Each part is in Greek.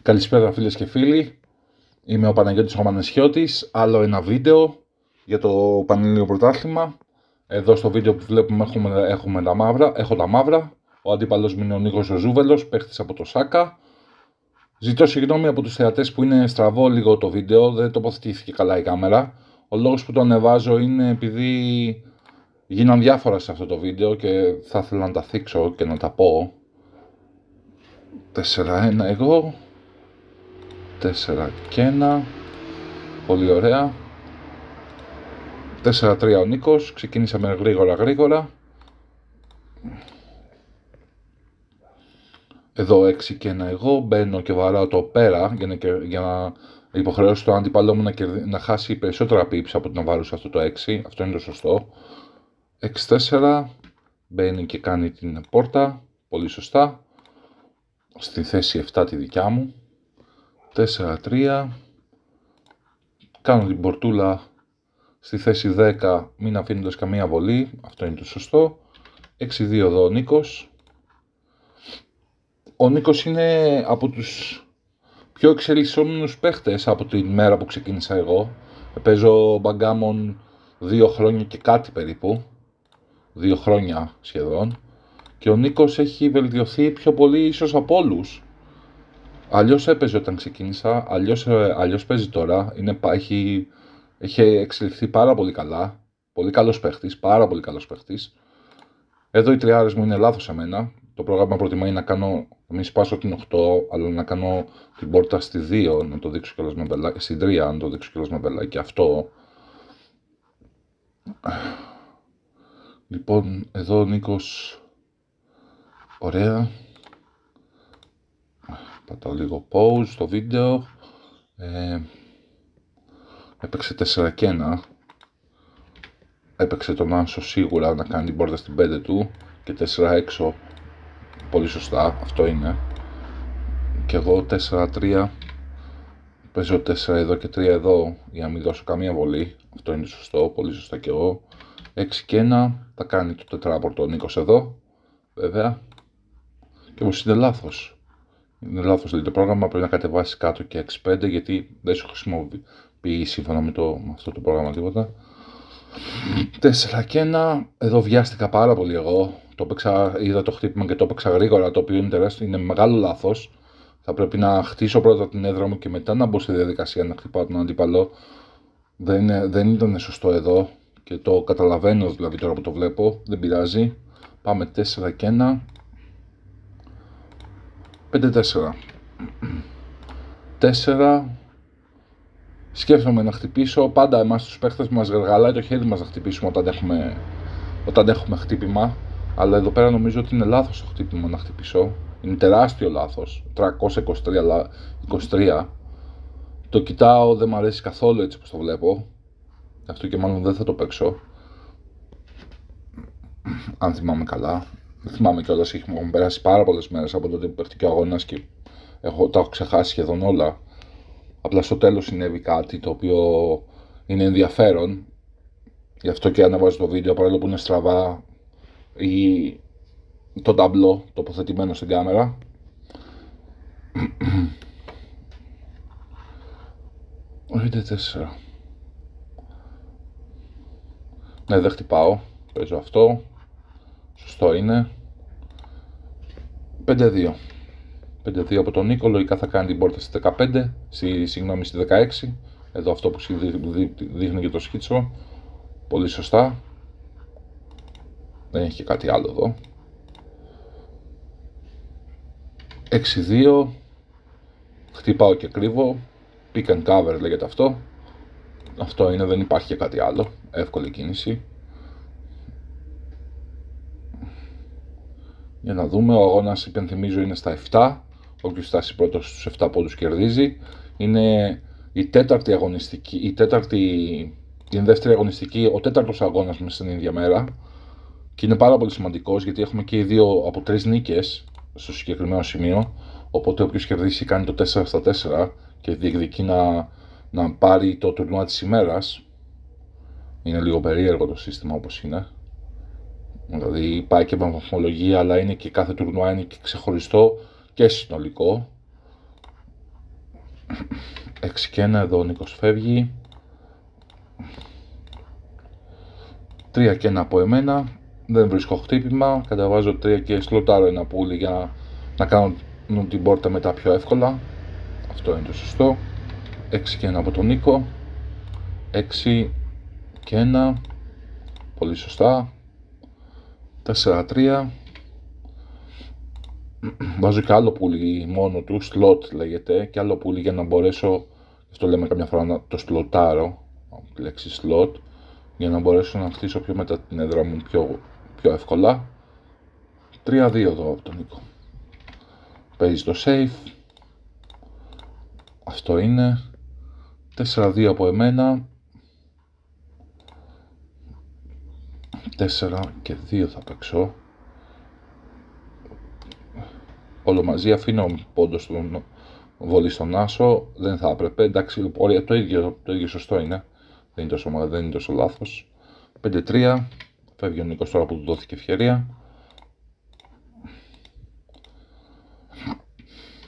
Καλησπέρα φίλες και φίλοι, είμαι ο Παναγιώτης ο Μανεσιώτης, άλλο ένα βίντεο για το Πανελλήνιο Πρωτάθλημα. Εδώ στο βίντεο που βλέπουμε έχω τα μαύρα, ο αντίπαλος μου είναι ο Νίκος ο Ζούβελος, παίχτης από το Σάκα. Ζητώ συγγνώμη από τους θεατές που είναι στραβό λίγο το βίντεο, δεν τοποθετήθηκε καλά η κάμερα. Ο λόγος που το ανεβάζω είναι επειδή γίναν διάφορα σε αυτό το βίντεο και θα ήθελα να τα θίξω και να τα πω. 4-1 εγώ, 4 και 1, πολύ ωραία. 4-3 ο Νίκος, ξεκίνησαμε γρήγορα. Εδώ 6 και 1 εγώ, μπαίνω και βαράω το πέρα για να υποχρεώσω τον αντίπαλό μου να χάσει περισσότερα pips από το να βάρω σε αυτό το 6, αυτό είναι το σωστό. 6-4, μπαίνει και κάνει την πόρτα, πολύ σωστά. Στη θέση 7 τη δικιά μου. 4-3, κάνω την πορτούλα στη θέση 10, μην αφήνοντας καμία βολή, αυτό είναι το σωστό. 6-2 εδώ ο Νίκος. Ο Νίκος είναι από τους πιο εξελισσόμενους παίχτες από τη μέρα που ξεκίνησα εγώ. Παίζω Backgammon 2 χρόνια και κάτι περίπου, 2 χρόνια σχεδόν. Και ο Νίκος έχει βελτιωθεί πιο πολύ ίσως από όλους. Αλλιώς έπαιζε όταν ξεκίνησα, αλλιώς παίζει τώρα. Έχει εξελιχθεί πάρα πολύ καλά. Πολύ καλός παίχτης, πάρα πολύ καλός παίχτης. Εδώ οι τριάρες μου είναι λάθος εμένα. Το πρόγραμμα προτιμάει να μην σπάσω την 8, αλλά να κάνω την πόρτα στη 2, να το δείξω κιόλας με μπελάκι, στην 3, να το δείξω κιόλας με μπελάκι. Αυτό. Λοιπόν, εδώ ο Νίκος, ωραία. Πατάω λίγο pause στο βίντεο. Έπαιξε 4 και 1. Έπαιξε τον Άσο σίγουρα να κάνει την πόρτα στην 5 του. Και 4 έξω. Πολύ σωστά, αυτό είναι. Και εγώ 4-3. Παίζω 4 εδώ και 3 εδώ για να μην δώσω καμία βολή. Αυτό είναι σωστό, πολύ σωστά και εγώ. 6 και 1. Θα κάνει το τετράπορτο ο Νίκος εδώ. Βέβαια. Και όμως είναι λάθος. Είναι λάθος, δηλαδή το πρόγραμμα πρέπει να κατεβάσει κάτω και 6-5 γιατί δεν σου χρησιμοποιεί σύμφωνα με αυτό το πρόγραμμα τίποτα. 4 και 1, εδώ βιάστηκα πάρα πολύ εγώ. Είδα το χτύπημα και το έπαιξα γρήγορα, το οποίο είναι μεγάλο λάθος. Θα πρέπει να χτίσω πρώτα την έδρα μου και μετά να μπω στη διαδικασία να χτυπάω τον αντίπαλο. Δεν ήταν σωστό εδώ και το καταλαβαίνω δηλαδή τώρα που το βλέπω, δεν πειράζει. Πάμε 4 και 1. 5-4. 4. Σκέφτομαι να χτυπήσω. Πάντα εμάς τους παίχτες μας γαργαλάει το χέρι μας να χτυπήσουμε όταν έχουμε χτύπημα. Αλλά εδώ πέρα νομίζω ότι είναι λάθος το χτύπημα να χτυπήσω. Είναι τεράστιο λάθος. 323. Το κοιτάω, δεν μου αρέσει καθόλου έτσι όπως το βλέπω. Αυτό και μάλλον δεν θα το παίξω. Αν θυμάμαι καλά. Δεν θυμάμαι κιόλας, έχουν περάσει πάρα πολλές μέρες από τότε που παίχτηκε ο αγώνας και τα έχω ξεχάσει σχεδόν όλα. Απλά στο τέλος συνέβη κάτι το οποίο είναι ενδιαφέρον. Γι' αυτό και ανεβάζω το βίντεο παρόλο που είναι στραβά ή το ταμπλό τοποθετημένο στην κάμερα. Είτε 4. Ναι, δεν χτυπάω. Παίζω αυτό. Σωστό είναι. 5-2. 5-2 από τον Νίκο. Λογικά θα κάνει την πόρτα στη 15. Στη 16. Εδώ αυτό που δείχνει και το σκίτσο. Πολύ σωστά. Δεν έχει και κάτι άλλο εδώ. 6-2. Χτυπάω και κρύβω. Pick and cover λέγεται αυτό. Αυτό είναι, δεν υπάρχει και κάτι άλλο. Εύκολη κίνηση. Για να δούμε, ο αγώνας υπενθυμίζω είναι στα 7. Όποιος φτάσει πρώτος στους 7 πόντους κερδίζει. Είναι η τέταρτη αγωνιστική, η δεύτερη αγωνιστική, ο τέταρτος αγώνας μέσα στην ίδια μέρα. Και είναι πάρα πολύ σημαντικός γιατί έχουμε και οι δύο από 3 νίκες στο συγκεκριμένο σημείο. Οπότε όποιος κερδίσει κάνει το 4-4 και διεκδικεί να πάρει το τουρνουά της ημέρας. Είναι λίγο περίεργο το σύστημα όπως είναι. Δηλαδή πάει και με βαθμολογία, αλλά είναι και κάθε τουρνουά είναι και ξεχωριστό και συνολικό. 6 και 1 εδώ ο Νίκος φεύγει. 3 και 1 από εμένα. Δεν βρίσκω χτύπημα. Καταβάζω 3 και σλοτάρω ένα πουλί για να κάνω την πόρτα μετά πιο εύκολα. Αυτό είναι το σωστό. 6 και 1 από τον Νίκο. 6 και 1. Πολύ σωστά. 4-3. Βάζω και άλλο πουλί μόνο του, slot λέγεται, και άλλο πουλί για να μπορέσω, αυτό λέμε καμιά φορά, να το σλοτάρω, τη λέξη slot, για να μπορέσω να χτίσω πιο μετά την έδρα μου πιο εύκολα. 3-2 εδώ από τον Νίκο. Παίζει το safe. Αυτό είναι. 4-2 από εμένα. 4 και 2 θα παίξω. Όλο μαζί, αφήνω πόντο στον βολή στον άσο. Δεν θα έπρεπε. Εντάξει, το ίδιο σωστό είναι. Δεν είναι τόσο λάθος. 5-3. Φεύγει ο Νίκος τώρα που του δόθηκε ευκαιρία.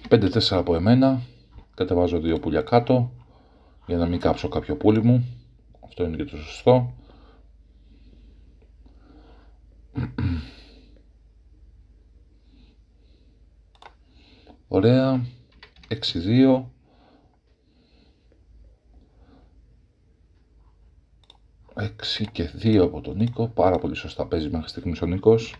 5-4 από εμένα. Κατεβάζω 2 πουλιά κάτω για να μην κάψω κάποιο πουλί μου. Αυτό είναι και το σωστό. Ωραία. 6-2. 6 και 2 από τον Νίκο. Πάρα πολύ σωστά παίζει μέχρι στιγμής ο Νίκος.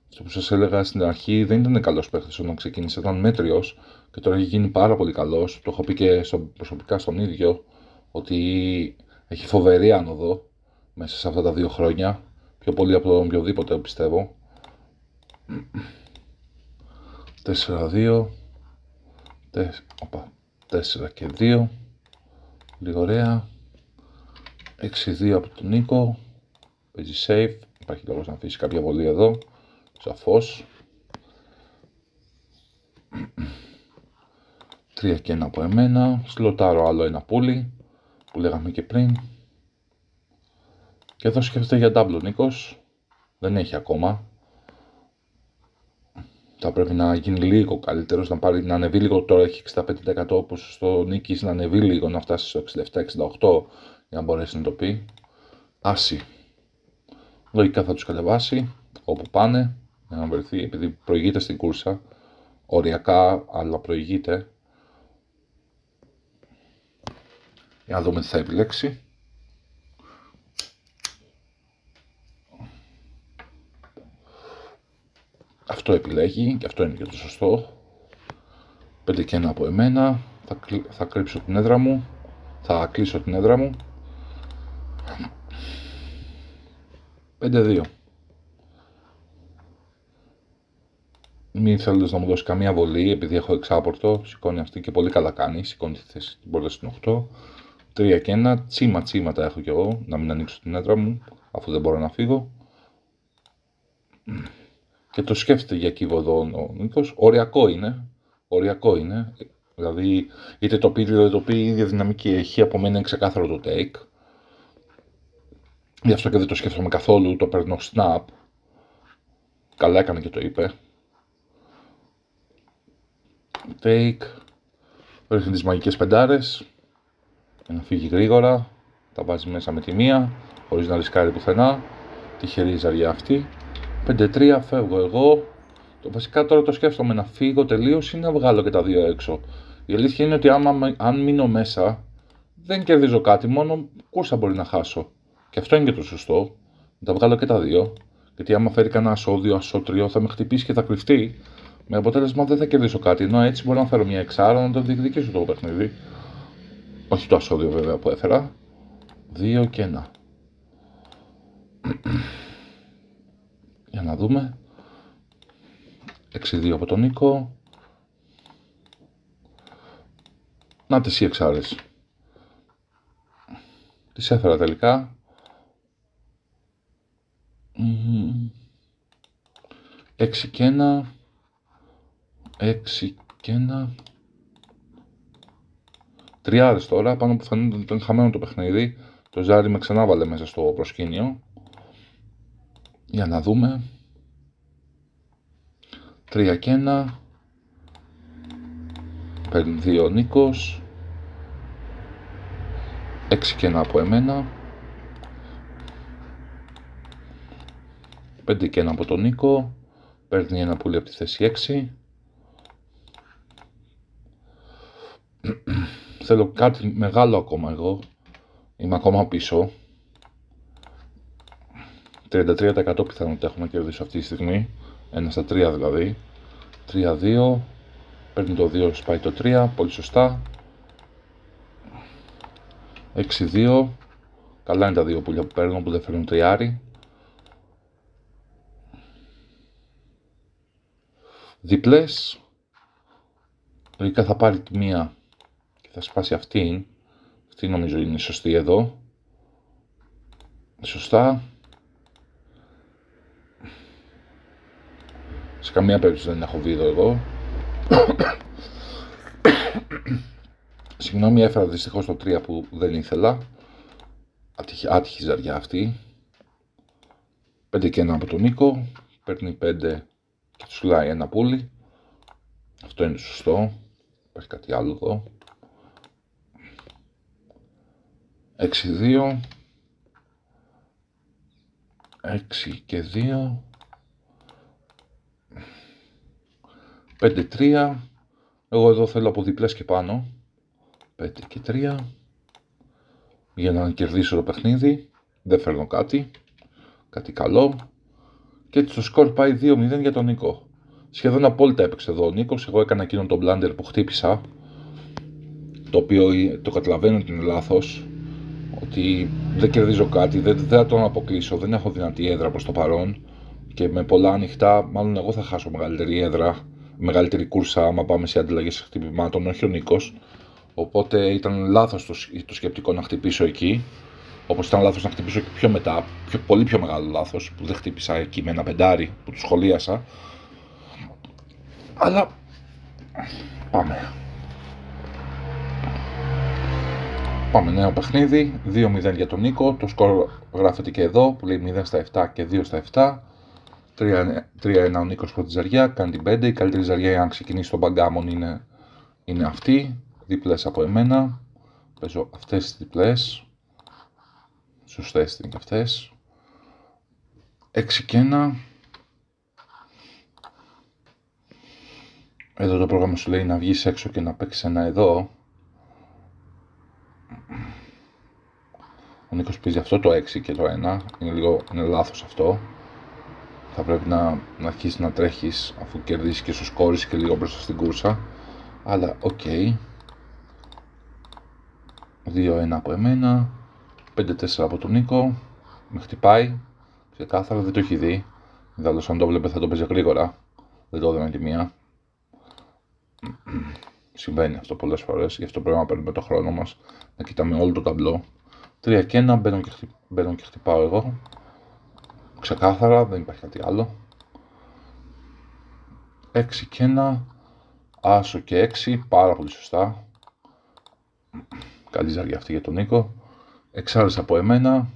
Αυτό που σας έλεγα στην αρχή, δεν ήταν καλός παίχτης όταν ξεκίνησε, ήταν μέτριος και τώρα έχει γίνει πάρα πολύ καλός. Το έχω πει και προσωπικά στον ίδιο, ότι έχει φοβερή άνοδο μέσα σε αυτά τα 2 χρόνια. Πιο πολύ από τον οποιοδήποτε, πιστεύω. 4-2. 4 και 2. Λίγο ωραία. 6-2 από τον Νίκο. Παίζει safe. Υπάρχει λόγος να αφήσει κάποια βολή εδώ. Σαφώς. 3 και 1 από εμένα. Σλοτάρω άλλο ένα πουλί που λέγαμε και πριν. Και εδώ σκέφτεται για double ο Νίκος. Δεν έχει ακόμα. Θα πρέπει να γίνει λίγο καλύτερος, να ανεβεί λίγο. Τώρα έχει 65% ποσοστό νίκης, να ανεβεί λίγο, να φτάσει στο 67-68 για να μπορέσει να το πει. Άση. Λογικά θα τους κατεβάσει όπου πάνε για να βρεθεί, επειδή προηγείται στην κούρσα. Οριακά, αλλά προηγείται. Για να δούμε τι θα επιλέξει. Αυτό επιλέγει και αυτό είναι και το σωστό. 5 και 1 από εμένα. Θα κρύψω την έδρα μου. Θα κλείσω την έδρα μου. 5-2. Μην θέλοντας να μου δώσει καμία βολή, επειδή έχω εξάπορτο, σηκώνει αυτή και πολύ καλά κάνει. Σηκώνει τη θέση την πόρτα στην 8. 3 και 1. Τσίμα τα έχω κι εγώ, να μην ανοίξω την έδρα μου, αφού δεν μπορώ να φύγω. Και το σκέφτεται για κύβο εδώ ο Νίκος. Οριακό είναι. Δηλαδή, είτε το πει είτε δεν το πει, η ίδια δυναμική έχει. Από μένα είναι ξεκάθαρο το take. Γι' αυτό και δεν το σκέφτομαι καθόλου. Το παίρνω snap. Καλά έκανε και το είπε. Take. Ρίχνει τις μαγικές πεντάρες. Για να φύγει γρήγορα. Τα βάζει μέσα με τη μία. Χωρίς να ρισκάρει πουθενά. Τυχερή η ζαριά αυτή. 5-3, φεύγω εγώ. Βασικά τώρα το σκέφτομαι να φύγω τελείως ή να βγάλω και τα 2 έξω. Η αλήθεια είναι ότι αν μείνω μέσα δεν κερδίζω κάτι, μόνο κούρσα μπορεί να χάσω. Και αυτό είναι και το σωστό. Να τα βγάλω και τα 2. Γιατί άμα φέρει κανένα ασώδιο, ασώτριο, θα με χτυπήσει και θα κρυφτεί. Με αποτέλεσμα δεν θα κερδίσω κάτι. Ενώ έτσι μπορώ να φέρω μια εξάρα να το διεκδικήσω το παιχνίδι. Όχι το ασώδιο βέβαια που έφερα. 2 και 1. Για να δούμε. 6-2 από τον Νίκο. Να τις οι εξάρες. Τις έφερα τελικά. 6 και 1. 6 και 1. Τριάρες τώρα, πάνω που φαίνεται ότι ήταν χαμένο το παιχνίδι. Το ζάρι με ξανάβαλε μέσα στο προσκήνιο. Για να δούμε. 3 και 1. Παίρνει 2 ο Νίκος. 6 και 1 από εμένα. 5 και 1 από τον Νίκο. Παίρνει ένα πουλί από τη θέση 6. Θέλω κάτι μεγάλο ακόμα εγώ. Είμαι ακόμα πίσω. 33% πιθανότητα έχουμε κερδίσει αυτή τη στιγμή. 1 στα 3 δηλαδή. 3-2. Παίρνει το 2, σπάει το 3. Πολύ σωστά. 6-2. Καλά είναι τα δύο πουλιά που παίρνω που δεν φέρνουν τριάρι. Διπλές. Λογικά θα πάρει τη μία και θα σπάσει αυτήν. Αυτή νομίζω είναι σωστή εδώ. Σωστά. Σε καμία περίπτωση δεν έχω βίδο εγώ. Συγγνώμη, έφερα δυστυχώς το 3 που δεν ήθελα. Άτυχη ζαριά αυτή. 5 και 1 από τον Νίκο. Παίρνει 5 και του σουλάει ένα πουλί. Αυτό είναι σωστό. Υπάρχει κάτι άλλο εδώ. 6-2. 6 και 2. 5-3. Εγώ εδώ θέλω από διπλές και πάνω. 5 και 3. Για να κερδίσω το παιχνίδι. Δεν φέρνω κάτι. Κάτι καλό. Και έτσι το σκορ πάει 2-0 για τον Νίκο. Σχεδόν απόλυτα έπαιξε εδώ ο Νίκος. Εγώ έκανα εκείνον τον μπλάντερ που χτύπησα. Το οποίο το καταλαβαίνω ότι είναι λάθος. Ότι δεν κερδίζω κάτι. Δεν θα τον αποκλείσω. Δεν έχω δυνατή έδρα προς το παρόν. Και με πολλά ανοιχτά, μάλλον εγώ θα χάσω μεγαλύτερη έδρα. Μεγαλύτερη κούρσα άμα πάμε σε ανταλλαγές χτυπημάτων, όχι ο Νίκος. Οπότε ήταν λάθος το σκεπτικό να χτυπήσω εκεί. Όπως ήταν λάθος να χτυπήσω και πιο μετά, πολύ πιο μεγάλο λάθος που δεν χτύπησα εκεί με ένα πεντάρι που του σχολίασα. Αλλά πάμε. Πάμε νέο παιχνίδι, 2-0 για τον Νίκο. Το σκορ γράφεται και εδώ που λέει 0 στα 7 και 2 στα 7. 3-1 ο Νίκος πρώτη ζαριά, κάνει την 5. Η καλύτερη ζαριά αν ξεκινήσει τον backgammon είναι αυτή. Διπλές από εμένα. Παίζω αυτές τις διπλές. Σωστές είναι και αυτές. 6 και 1. Εδώ το πρόγραμμα σου λέει να βγεις έξω και να παίξεις ένα εδώ. Ο Νίκος παίζει αυτό το 6 και το 1. Είναι λάθος αυτό. Θα πρέπει να αρχίσεις να τρέχεις αφού κερδίσεις και σου σκόρεις και λίγο μπροστά στην κούρσα. Αλλά οκ. 2-1 από εμένα. 5-4 από τον Νίκο. Με χτυπάει. Ξεκάθαρα δεν το έχει δει. Ιδάλλως αν το βλέπε θα το παίζει γρήγορα. Δεν το έδωνα τη μία. Συμβαίνει αυτό πολλές φορές. Γι' αυτό πρέπει να παίρνουμε το χρόνο μας. Να κοιτάμε όλο το ταμπλό. 3 και 1. Μπαίνω και χτυπάω εγώ. Ξεκάθαρα. Δεν υπάρχει κάτι άλλο. 6 και 1. Άσο και 6. Πάρα πολύ σωστά. Καλή ζαριά αυτή για τον Νίκο. Εξάρτησα από εμένα.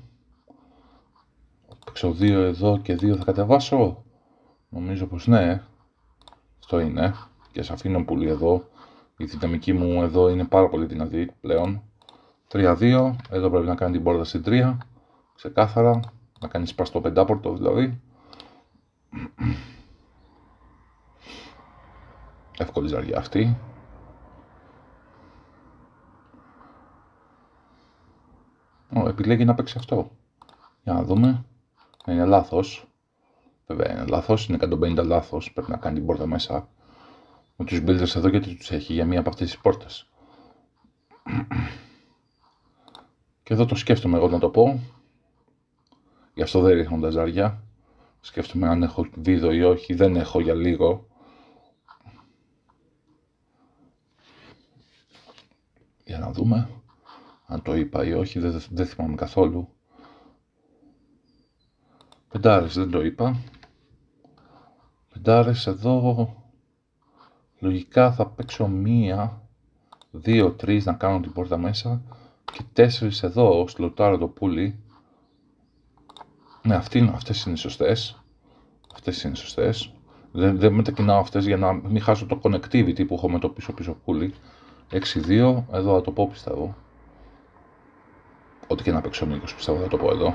Παίξω 2 εδώ και 2 θα κατεβάσω. Νομίζω πως ναι. Αυτό είναι. Και σε αφήνω πουλί εδώ. Η δυναμική μου εδώ είναι πάρα πολύ δυνατή πλέον. 3-2. Εδώ πρέπει να κάνει την πόρτα στην 3. Ξεκάθαρα. Να κάνει σπαστό πεντάπορτο δηλαδή. Εύκολη ζαριά αυτή. Επιλέγει να παίξει αυτό. Για να δούμε. Είναι λάθος. Βέβαια είναι λάθος. Είναι 150 λάθος. Πρέπει να κάνει την πόρτα μέσα. Με τους builders εδώ γιατί τους έχει για μία από αυτές τις πόρτες. Και εδώ το σκέφτομαι εγώ να το πω. Γι' αυτό δεν ρίχνω τα ζάρια. Σκέφτομαι αν έχω βίδο ή όχι. Δεν έχω για λίγο. Για να δούμε αν το είπα ή όχι. Δεν θυμάμαι καθόλου. Πεντάρες δεν το είπα. Πεντάρες εδώ. Λογικά θα παίξω 1, 2, 3 να κάνω την πόρτα μέσα. Και 4 εδώ, σλοτάρω το πουλί. Ναι, αυτές είναι σωστές. Αυτές είναι σωστές. Δεν μετακινάω αυτές για να μην χάσω το connectivity που έχω με το πίσω πουλί. 6-2, εδώ θα το πω πιστεύω. Ό,τι και να παίξει ο Νίκος, πιστεύω θα το πω εδώ.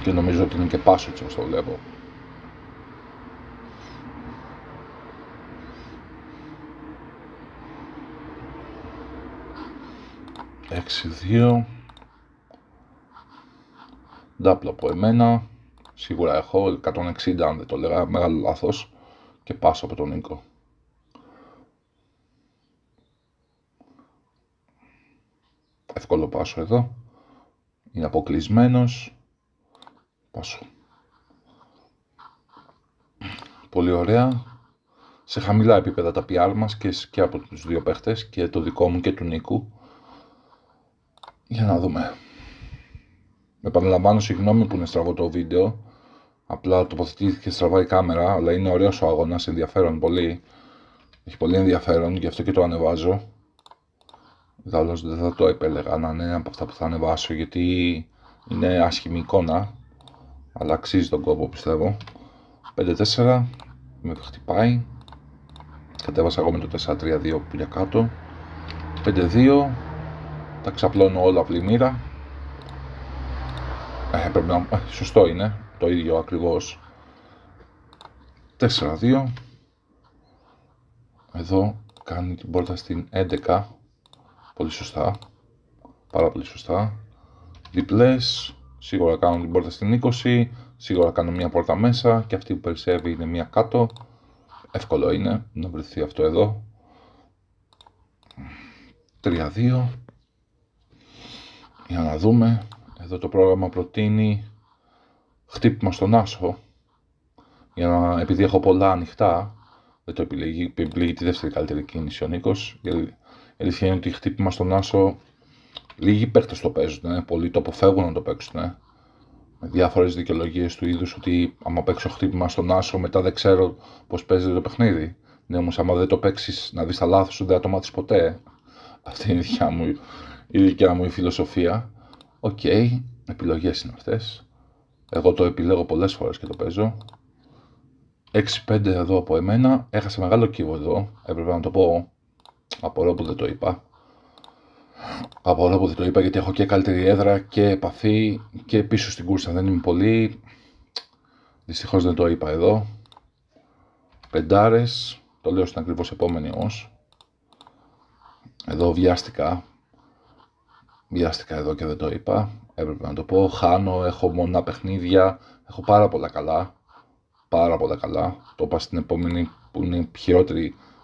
Και νομίζω ότι είναι και πάσο έτσι όπως το βλέπω. Έξι, 2. Ντάπλο από εμένα. Σίγουρα έχω 160 αν δεν το λέγα, μεγάλο λάθος. Και πάσο από τον Νίκο. Εύκολο πάσο εδώ. Είναι αποκλεισμένος. Πάσο. Πολύ ωραία. Σε χαμηλά επίπεδα τα PR μας και από τους δύο παίχτες, και το δικό μου και του Νίκου. Για να δούμε. Επαναλαμβάνω, συγγνώμη που είναι στραβό το βίντεο. Απλά τοποθετήθηκε στραβά η κάμερα, αλλά είναι ωραίος ο αγώνας, ενδιαφέρον πολύ. Έχει πολύ ενδιαφέρον, γι' αυτό και το ανεβάζω. Ιδάλλως δεν θα το επέλεγα να είναι ένα από αυτά που θα ανεβάσω, γιατί είναι άσχημη εικόνα. Αλλά αξίζει τον κόπο, πιστεύω. 5-4, με χτυπάει. Κατέβασα εγώ με το 4-3-2 που για κάτω. 5-2, τα ξαπλώνω όλα πλημμύρα. Πρέπει να... σωστό είναι, το ίδιο ακριβώς. 4-2. Εδώ κάνει την πόρτα στην 11. Πολύ σωστά. Πάρα πολύ σωστά. Διπλές. Σίγουρα κάνω την πόρτα στην 20. Σίγουρα κάνω μια πόρτα μέσα. Και αυτή που περισσεύει είναι μια κάτω. Εύκολο είναι να βρεθεί αυτό εδώ. 3-2. Για να δούμε. Εδώ το πρόγραμμα προτείνει χτύπημα στον άσο. Για να, επειδή έχω πολλά ανοιχτά, δεν το επιλέγει τη δεύτερη καλύτερη κίνηση ο Νίκος. Η αλήθεια είναι ότι χτύπημα στον άσο λίγοι παίκτες το παίζουν, πολλοί το αποφεύγουν να το παίξουν. Με διάφορες δικαιολογίες του είδους ότι άμα παίξω χτύπημα στον άσο μετά δεν ξέρω πώς παίζεται το παιχνίδι. Ναι, όμως άμα δεν το παίξεις να δεις τα λάθη σου δεν θα το μάθεις ποτέ. Αυτή είναι η δικιά μου η φιλοσοφία. Οκ, επιλογές είναι αυτές. Εγώ το επιλέγω πολλές φορές και το παίζω. 6-5 εδώ από εμένα. Έχασα μεγάλο κύβο εδώ. Έπρεπε να το πω. Απορώ που δεν το είπα. Γιατί έχω και καλύτερη έδρα και επαφή και πίσω στην κούρσα δεν είμαι πολύ. Δυστυχώς δεν το είπα εδώ. Πεντάρες. Το λέω στην ακριβώς επόμενη όμως. Εδώ βιάστηκα. Βιάστηκα εδώ και δεν το είπα. Έπρεπε να το πω. Χάνω, έχω μονά παιχνίδια. Έχω πάρα πολλά καλά. Πάρα πολλά καλά. Το είπα στην επόμενη που είναι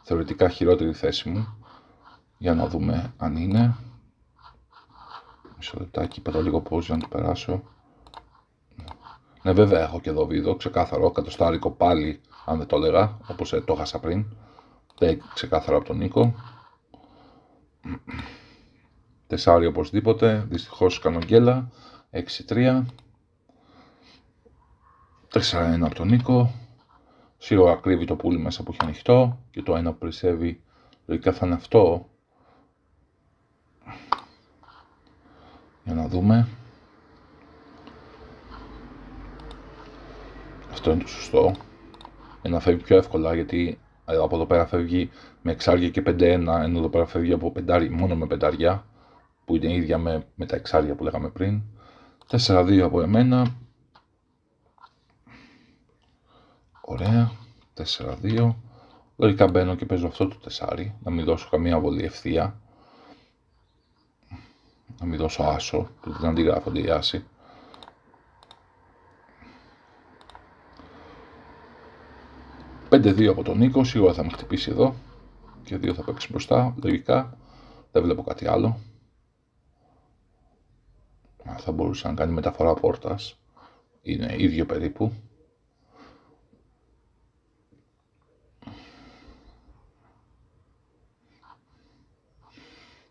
θεωρητικά χειρότερη θέση μου. Για να δούμε αν είναι. Μισό λεπτάκι, πατάω λίγο pause για να το περάσω. Ναι, βέβαια έχω και εδώ βίντεο, ξεκάθαρο, κατοστάρικο πάλι, αν δεν το έλεγα, όπως το έχασα πριν. Δεν ξεκάθαρο από τον Νίκο. Τεσσάρι οπωσδήποτε, δυστυχώς κάνω γκέλα. 6-3. 4-1 από τον Νίκο. Σίγουρα κρύβει το πουλί μέσα που έχει ανοιχτό και το ένα που περισσεύει λογικά θα είναι αυτό. Για να δούμε. Αυτό είναι το σωστό. Για να φεύγει πιο εύκολα, γιατί από εδώ πέρα φεύγει με εξάρια και 5-1, ενώ εδώ πέρα φεύγει από μόνο με πεντάρια, που είναι ίδια με τα εξάρια που λέγαμε πριν. 4-2 από εμένα. Ωραία. 4-2. Λογικά μπαίνω και παίζω αυτό το τεσάρι, να μην δώσω καμία βολή ευθεία. Να μην δώσω άσο, που δεν αντιγράφονται οι άσοι. «5-2 από τον Νίκο, σίγουρα θα με χτυπήσει εδώ. Και 2 θα παίξει μπροστά, λογικά. Δεν βλέπω κάτι άλλο. Θα μπορούσε να κάνει μεταφορά πόρτας. Είναι ίδιο περίπου.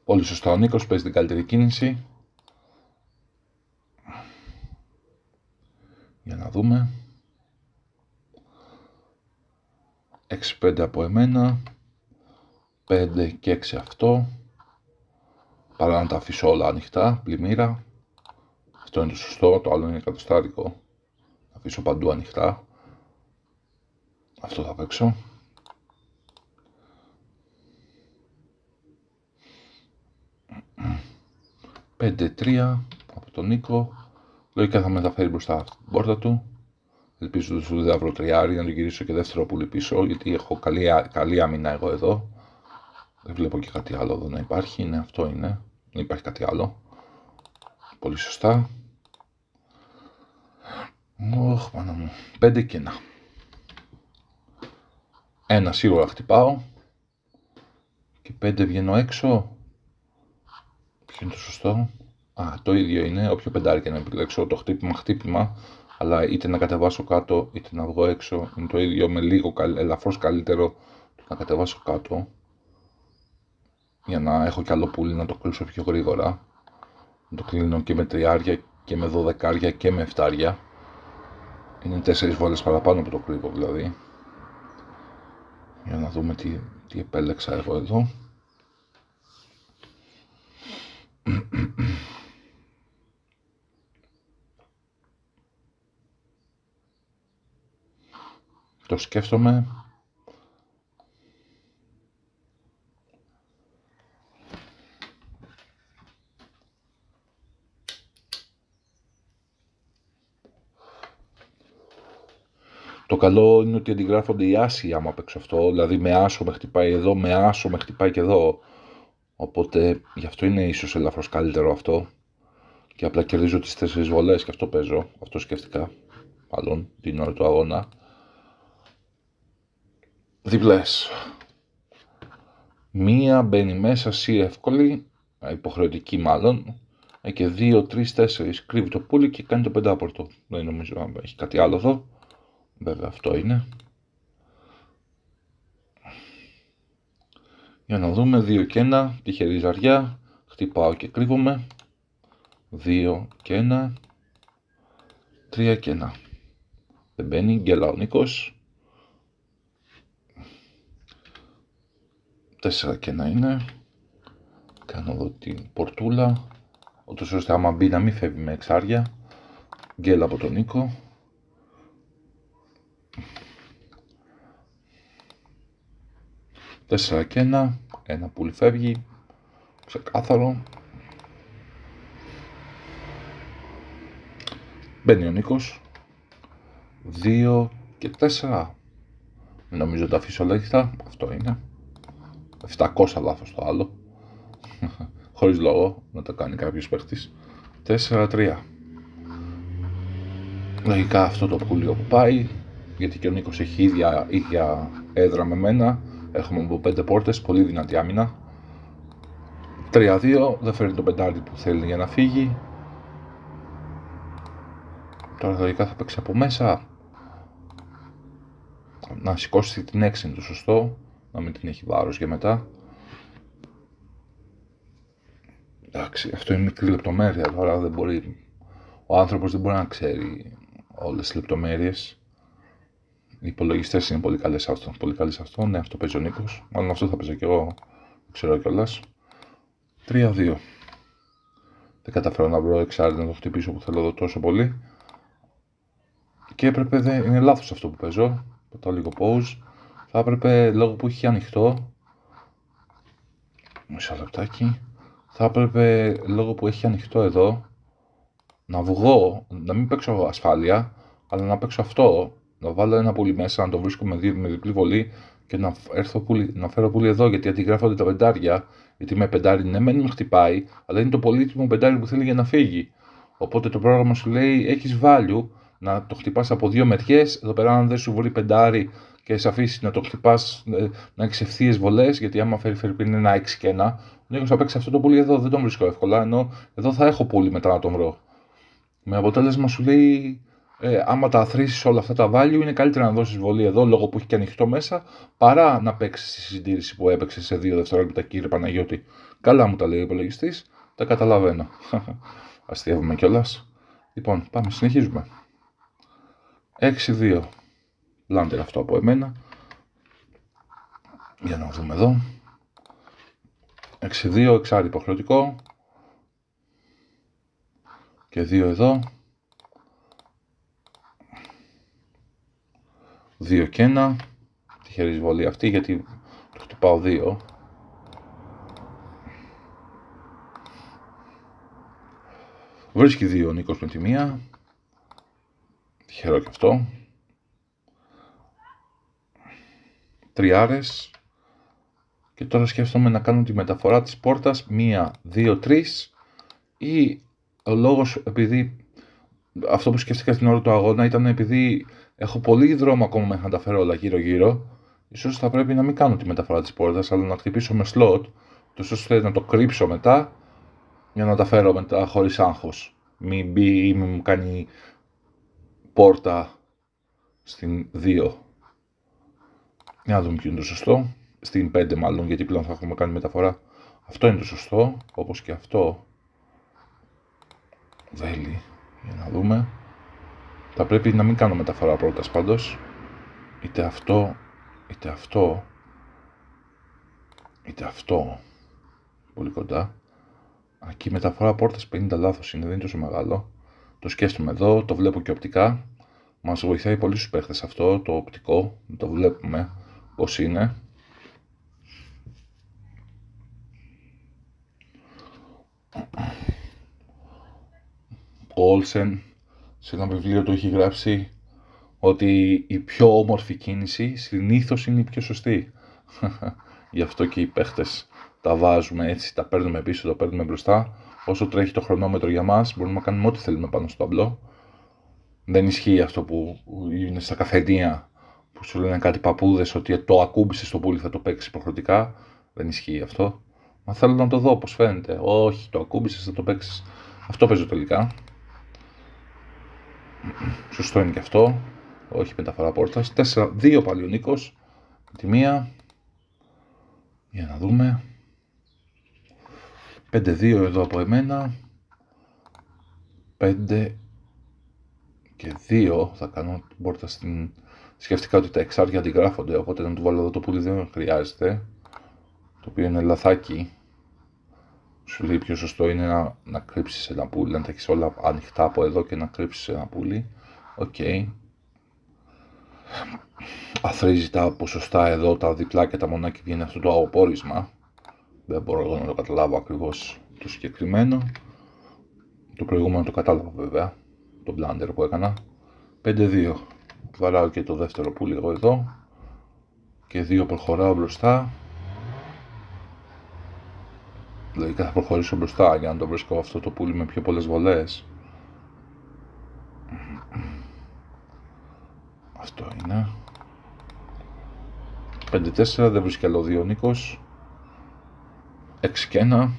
Πολύ σωστά, ο Νίκος παίζει την καλύτερη κίνηση. Για να δούμε. 6-5 από εμένα. 5 και 6 αυτό. Παρά να τα αφήσω όλα ανοιχτά, πλημμύρα. Αυτό είναι το σωστό, το άλλο είναι κατοστάρικο. Θα αφήσω παντού ανοιχτά. Αυτό θα παίξω. 5-3 από τον Νίκο. Λογικά θα μεταφέρει μπροστά την πόρτα του. Ελπίζω ότι δεν θα βρω τριάρι, να το γυρίσω και δεύτερο πουλί πίσω, γιατί έχω καλή άμυνα εγώ εδώ. Δεν βλέπω και κάτι άλλο εδώ να υπάρχει. Ναι, αυτό είναι. Δεν υπάρχει κάτι άλλο. Πολύ σωστά. Ωχ, μάνα μου. 5 και 1. Ένα σίγουρα χτυπάω. Και 5 βγαίνω έξω. Ποιο είναι το σωστό? Α, το ίδιο είναι. Όποιο πεντάρι και να επιλέξω, το χτύπημα. Αλλά είτε να κατεβάσω κάτω, είτε να βγω έξω. Είναι το ίδιο, με λίγο ελαφρώς καλύτερο το να κατεβάσω κάτω. Για να έχω κι άλλο πουλί να το κλείσω πιο γρήγορα. Να το κλείνω και με τριάρια και με 12 και με 7. Είναι 4 βόλες παραπάνω που το κρύβω δηλαδή. Για να δούμε τι επέλεξα εγώ εδώ. Το σκέφτομαι. Το καλό είναι ότι αντιγράφονται οι άσοι άμα παίξω αυτό, δηλαδή με άσο με χτυπάει εδώ, με άσο με χτυπάει και εδώ. Οπότε γι' αυτό είναι ίσως ελαφρώς καλύτερο αυτό. Και απλά κερδίζω τις 4 βολές και αυτό παίζω, αυτό σκέφτηκα. Μάλλον την ώρα του αγώνα. Διπλές. Μία μπαίνει μέσα σι εύκολη, υποχρεωτική μάλλον. Και 2, 3, 4 κρύβει το πουλί και κάνει το πεντάπορτο. Δεν νομίζω να έχει κάτι άλλο εδώ. Βέβαια αυτό είναι. Για να δούμε, 2 και 1, τυχερή ζαριά, χτυπάω και κρύβομαι. 2 και 1, 3 και 1. Δεν μπαίνει, γκέλα ο Νίκος. 4 και 1 είναι. Κάνω εδώ την πορτούλα, ούτως ώστε άμα μπει να μην φεύγει με εξάρια. Γκέλα από τον Νίκο. 4 και 1, ένα πουλί φεύγει, ξεκάθαρο. Μπαίνει ο Νίκος. 2 και 4. Νομίζω τα αφήσω ελάχιστα, αυτό είναι. 700 λάθος το άλλο. Χωρίς λόγο να το κάνει κάποιος παίχτης. 4-3. Λογικά αυτό το πουλί όπου πάει, γιατί και ο Νίκος έχει ίδια έδρα με μένα. Έχουμε από 5 πόρτες, πολύ δυνατή άμυνα. 3-2, δεν φέρνει το πεντάρι που θέλει για να φύγει. Τώρα λογικά θα παίξει από μέσα. Να σηκώσει την 6 είναι το σωστό, να μην την έχει βάρος για μετά. Εντάξει, αυτό είναι μικρή λεπτομέρεια, τώρα δεν μπορεί. Ο άνθρωπος δεν μπορεί να ξέρει όλες τις λεπτομέρειες. Οι υπολογιστές είναι πολύ καλές σε αυτό. Ναι, αυτό παίζει ο Νίκος. Μάλλον αυτό θα παίζω κι εγώ. Δεν ξέρω κιόλας. 3-2. Δεν καταφέρω να βρω εξάρι να το χτυπήσω που θέλω εδώ τόσο πολύ. Και έπρεπε, είναι λάθος αυτό που παίζω. Πατάω λίγο pause. Θα έπρεπε, λόγω που είχε ανοιχτό. Μισό λεπτάκι. Θα έπρεπε, λόγω που έχει ανοιχτό εδώ, να βγω, να μην παίξω ασφάλεια, αλλά να παίξω αυτό. Να βάλω ένα πουλί μέσα, να το βρίσκω με διπλή βολή και να φέρω πουλί εδώ, γιατί αντιγράφονται τα πεντάρια. Γιατί με πεντάρι ναι, μεν με χτυπάει, αλλά είναι το πολύτιμο πεντάρι που θέλει για να φύγει. Οπότε το πρόγραμμα σου λέει: έχεις value να το χτυπάς από δύο μεριές. Εδώ πέρα, αν δεν σου βρει πεντάρι και σε αφήσει να το χτυπάς, να έχεις ευθείες βολές, γιατί άμα φέρει είναι ένα 6 και 1, ο Νίκος θα παίξει αυτό το πουλί εδώ, δεν τον βρίσκω εύκολα. Ενώ εδώ θα έχω πουλί μετά να τον βρω. Με αποτέλεσμα σου λέει: άμα τα αθροίσεις όλα αυτά τα value, είναι καλύτερα να δώσεις βολή εδώ, λόγω που έχει και ανοιχτό μέσα, παρά να παίξεις τη συντήρηση που έπαιξε σε 2 δευτερόλεπτα, κύριε Παναγιώτη. Καλά μου τα λέει ο υπολογιστής, τα καταλαβαίνω. Αστείευομαι κιόλας. Λοιπόν, πάμε, συνεχίζουμε. 6-2. Μπλάντερ αυτό από εμένα. Για να δούμε εδώ. 6-2, εξάρι υποχρεωτικό. Και 2 εδώ. 2 και 1. Τυχερή βολή αυτή, γιατί το χτυπάω 2. Βρίσκει 2 ο Νίκος με τη μία. Τυχερό και αυτό. Τριάρες. Και τώρα σκέφτομαι να κάνω τη μεταφορά της πόρτας 1, 2, 3 ή ο λόγος, επειδή αυτό που σκέφτηκα στην ώρα του αγώνα ήταν επειδή έχω πολύ δρόμο ακόμα μέχρι να τα φέρω όλα γύρω γύρω, ίσως θα πρέπει να μην κάνω τη μεταφορά της πόρτας αλλά να χτυπήσω με slot, ώστε να το κρύψω μετά για να τα φέρω μετά χωρίς άγχος. Μην μπει ή μην μου κάνει πόρτα στην 2. Για να δούμε ποιο είναι το σωστό. Στην 5 μάλλον, γιατί πλέον θα έχουμε κάνει μεταφορά. Αυτό είναι το σωστό, όπως και αυτό. Βέλη, για να δούμε. Θα πρέπει να μην κάνω μεταφορά πρώτας πάντως. Είτε αυτό, είτε αυτό, είτε αυτό. Πολύ κοντά. Εκεί η μεταφορά πόρτας 50 λάθος είναι, δεν είναι τόσο μεγάλο. Το σκέφτομαι εδώ, το βλέπω και οπτικά. Μας βοηθάει πολύ στους παίχτες αυτό, το οπτικό. Το βλέπουμε πώς είναι. Ο Όλσεν σε ένα βιβλίο του έχει γράψει ότι η πιο όμορφη κίνηση συνήθως είναι η πιο σωστή. Γι' αυτό και οι παίχτες τα βάζουμε έτσι, τα παίρνουμε πίσω, τα παίρνουμε μπροστά. Όσο τρέχει το χρονόμετρο για μας, μπορούμε να κάνουμε ό,τι θέλουμε πάνω στο ταμπλό. Δεν ισχύει αυτό που είναι στα καφενεία, που σου λένε κάτι παππούδες ότι το ακούμπησες στο πουλί θα το παίξει υποχρεωτικά. Δεν ισχύει αυτό. Μα θέλω να το δω πώς φαίνεται. Όχι, το ακούμπησες θα το παίξεις. Αυτό παίζω τελικά. Σωστό είναι και αυτό. Όχι μεταφορά πόρτας. 4-2 πάλι ο Νίκος. Τη μία. Για να δούμε. 5-2 εδώ από εμένα. 5 και 2 θα κάνω την πόρτα στην... Σκέφτηκα ότι τα εξάρια αντιγράφονται, οπότε να του βάλω εδώ το πουλί δεν χρειάζεται. Το οποίο είναι λαθάκι. Σου λέει πιο σωστό είναι να κρύψεις ένα πουλί, να τα έχεις όλα ανοιχτά από εδώ και να κρύψεις ένα πουλί. Οκ. Αθροίζει τα ποσοστά εδώ, τα διπλά και τα μονά και βγαίνει αυτό το απόρισμα. Δεν μπορώ εγώ να το καταλάβω ακριβώς το συγκεκριμένο. Το προηγούμενο το κατάλαβα βέβαια, το blender που έκανα. 5-2. Βαράω και το δεύτερο πουλί εγώ εδώ. Και 2 προχωράω μπροστά. Λογικά θα προχωρήσω μπροστά για να το βρίσκω αυτό το πουλί με πιο πολλές βολές. Αυτό είναι. 5-4, δεν βρίσκει άλλο 2 ο Νίκος. 6 και 1.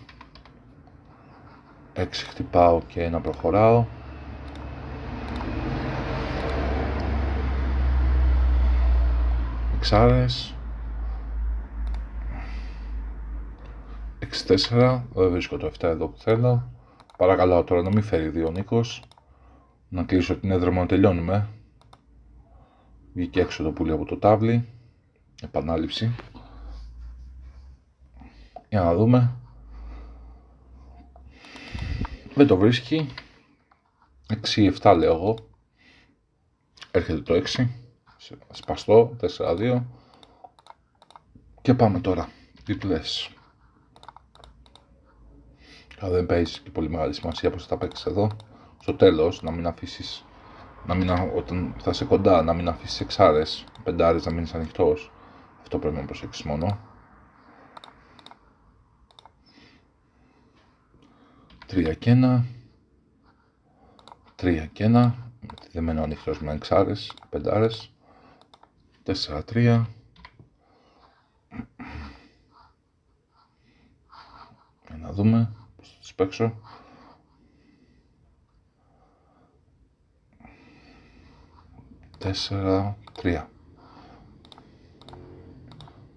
6 χτυπάω και 1 προχωράω. Εξάρες. 6-4, δεν βρίσκω το 7 εδώ που θέλω. Παρακαλώ τώρα να μην φέρει 2 ο Νίκος. Να κλείσω την έδρα μου να τελειώνουμε. Βγήκε έξω το πουλί από το τάβλι. Επανάληψη. Για να δούμε. Δεν το βρίσκει. 6-7 λέω εγώ. Έρχεται το 6. Σπαστό. 4-2. Και πάμε τώρα. Διπλές. Δεν παίζει και πολύ μεγάλη σημασία πως θα τα παίξεις εδώ. Στο τέλος, να μην αφήσεις, όταν θα είσαι κοντά, να μην αφήσεις εξάρες, πεντάρες, να μείνεις ανοιχτός. Αυτό πρέπει να προσέξεις μόνο. 3 και 1. 3 και 1. Δεν μένω ανοιχτός με εξάρες, πεντάρες. 4-3. Για να δούμε πώς θα τις παίξω. 4-3.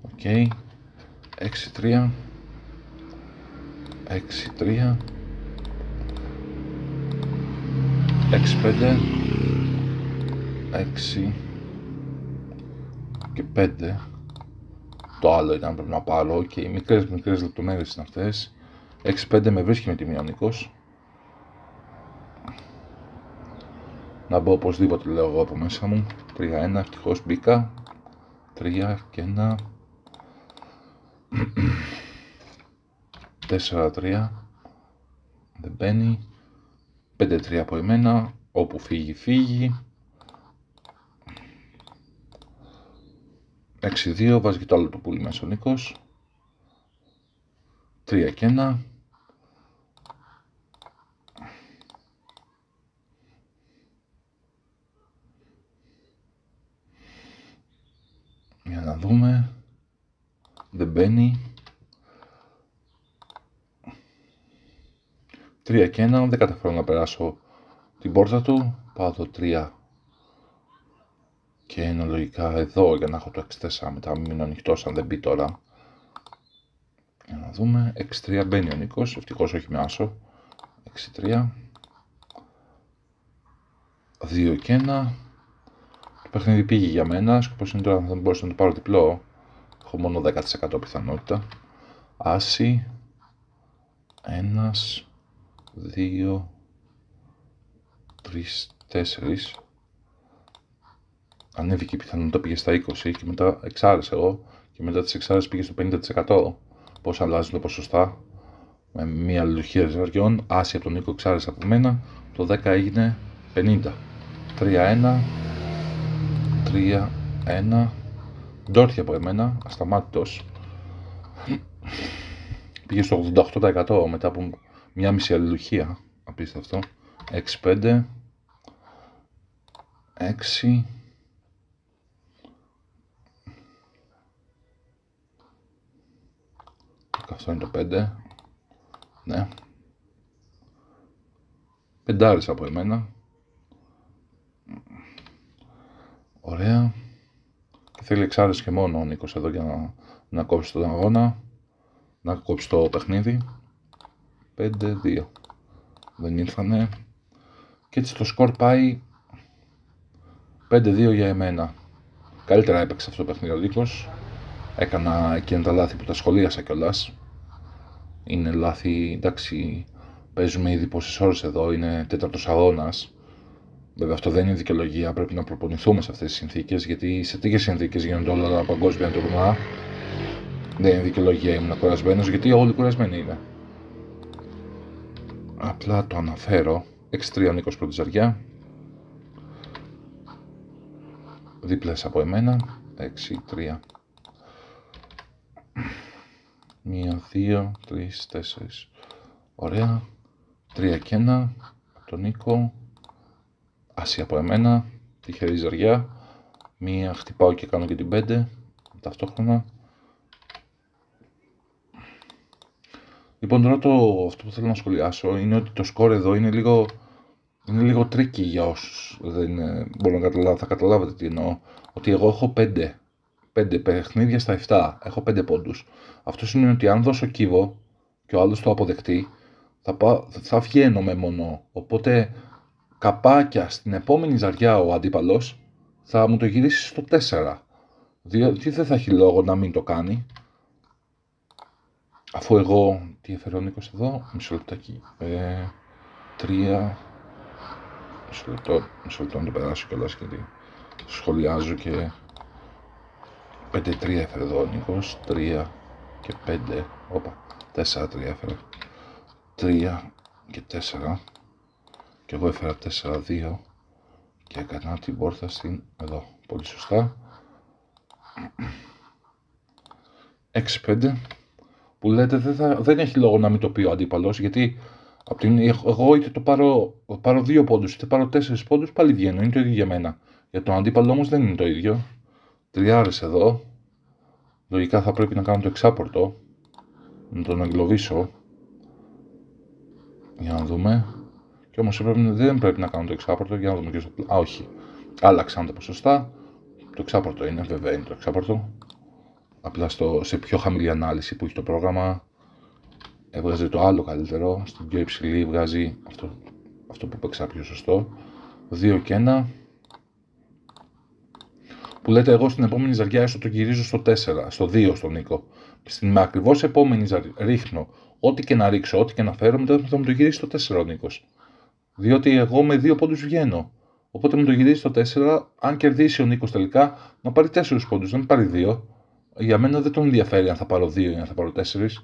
Οκ. 6-3. 6-3. 6-5. 6 και 5. Το άλλο ήταν πρέπει να πάρω. Και μικρές λεπτομέρειες είναι αυτές. 6-5 με βρίσκει με τη μία ο Νίκος. Να μπω οπωσδήποτε λέω εγώ από μέσα μου. 3-1, ευτυχώς μπήκα. 3 και 1. 4-3. Δεν μπαίνει. 5-3 από εμένα, όπου φύγει φύγει. 6-2, βάζει και το άλλο το πουλί μέσα ο Νίκος. 3-1. Για να δούμε. Δεν μπαίνει. 3-1, δεν καταφέρω να περάσω την πόρτα του. Πάω το 3 και είναι λογικά εδώ για να έχω το 6-4 μετά, μην μείνω ανοιχτός αν δεν μπει τώρα. Για να δούμε. 6-3 μπαίνει ο Νίκος, ευτυχώς όχι με άσο. 6-3. 2-1. Το παιχνίδι πήγε για μένα, σκοπός είναι τώρα να δεν μπορούσα να το πάρω διπλό. Έχω μόνο 10% πιθανότητα. Άση. 1, 2, 3, 4. Ανέβηκε η πιθανότητα, πήγε στα 20 και μετά εξάρες εγώ και μετά τις εξάρες πήγε στο 50%. Πώς αλλάζουν τα ποσοστά με μία αλληλουχία ζευγαριών. Άση από τον Νίκο, εξάρες από μένα. Το 10 έγινε 50. 3-1. 3-1. Ντόρθια από εμένα, ασταμάτητος. Πήγε στο 88% μετά από μια μισή αλληλουχία. Απίστευτο. 6-5. 6. Αυτό είναι το 5. Ναι. 5 από εμένα. Ωραία. Και θέλει εξάρες και μόνο ο Νίκος εδώ για να κόψει τον αγώνα. Να κόψει το παιχνίδι. 5-2. Δεν ήρθανε. Και έτσι το σκορ πάει 5-2 για εμένα. Καλύτερα έπαιξε αυτό το παιχνίδι ο Νίκος. Έκανα εκείνα τα λάθη που τα σχολίασα κιόλας. Είναι λάθη, εντάξει, παίζουμε ήδη πόσες ώρες εδώ, είναι 4ος αγώνας. Βέβαια αυτό δεν είναι δικαιολογία, πρέπει να προπονηθούμε σε αυτές τις συνθήκες, γιατί σε τέτοιες συνθήκες γίνονται όλα τα παγκόσμια τουρνουά. Δεν είναι δικαιολογία, ήμουν κουρασμένος, γιατί όλοι κουρασμένοι είναι. Απλά το αναφέρω. 6-3 ο Νίκος πρώτη ζαριά. Δίπλες από εμένα. 6-3. 1, 2, 3, 4. Ωραία. 3-1 από τον Νίκο. Άση από εμένα. Τυχερή ζαριά. Μία χτυπάω και κάνω και την 5. Ταυτόχρονα. Λοιπόν, τώρα αυτό που θέλω να σχολιάσω είναι ότι το σκορ εδώ είναι λίγο τρίκι για όσους δεν μπορούν να καταλάβουν. Θα καταλάβετε τι εννοώ. Ότι εγώ έχω 5 παιχνίδια στα 7. Έχω 5 πόντους. Αυτό σημαίνει ότι αν δώσω κύβο και ο άλλος το αποδεχτεί, θα βγαίνω με μονό. Οπότε καπάκια στην επόμενη ζαριά ο αντίπαλος θα μου το γυρίσει στο 4. Διότι δεν θα έχει λόγο να μην το κάνει. Αφού εγώ, τι έφερε ο Νίκος εδώ, μισό λεπτάκι, 3, μισό λεπτό να το περάσω κιόλας γιατί σχολιάζω και 5-3 έφερε εδώ ο Νίκος, 3 και 5, 4-3 έφερε, 3 και 4 και εγώ έφερα 4-2 και έκανα την πόρτα στην εδώ, πολύ σωστά. 6-5 που λέτε δεν έχει λόγο να μην το πει ο αντίπαλος, γιατί εγώ είτε το πάρω 2 πόντους είτε πάρω 4 πόντους πάλι βγαίνω, είναι το ίδιο για μένα. Για τον αντίπαλο όμως δεν είναι το ίδιο. 3 εδώ, λογικά θα πρέπει να κάνω το εξάπορτο, να τον εγκλωβίσω, για να δούμε. Και όμως δεν πρέπει να κάνω το εξάπορτο, για να δούμε και στο πλάνο. Όχι, άλλαξαν τα ποσοστά, το εξάπορτο είναι, βέβαια είναι το εξάπορτο. Απλά σε πιο χαμηλή ανάλυση που έχει το πρόγραμμα έβγαζε το άλλο καλύτερο, στην πιο υψηλή βγάζει αυτό που παίξα πιο σωστό. 2 και 1 που λέτε εγώ στην επόμενη ζαριά έστω το γυρίζω στο 4, στο 2 στον Νίκο. Στην ακριβώς επόμενη ζαριά ρίχνω ό,τι και να ρίξω, ό,τι και να φέρω, μετά θα μου το γυρίσει στο 4 ο Νίκος. Διότι εγώ με 2 πόντους βγαίνω. Οπότε μου το γυρίσει στο 4, αν κερδίσει ο Νίκος τελικά να πάρει 4 πόντους, δεν πάρει 2. Για μένα δεν τον ενδιαφέρει αν θα πάρω 2 ή αν θα πάρω 4.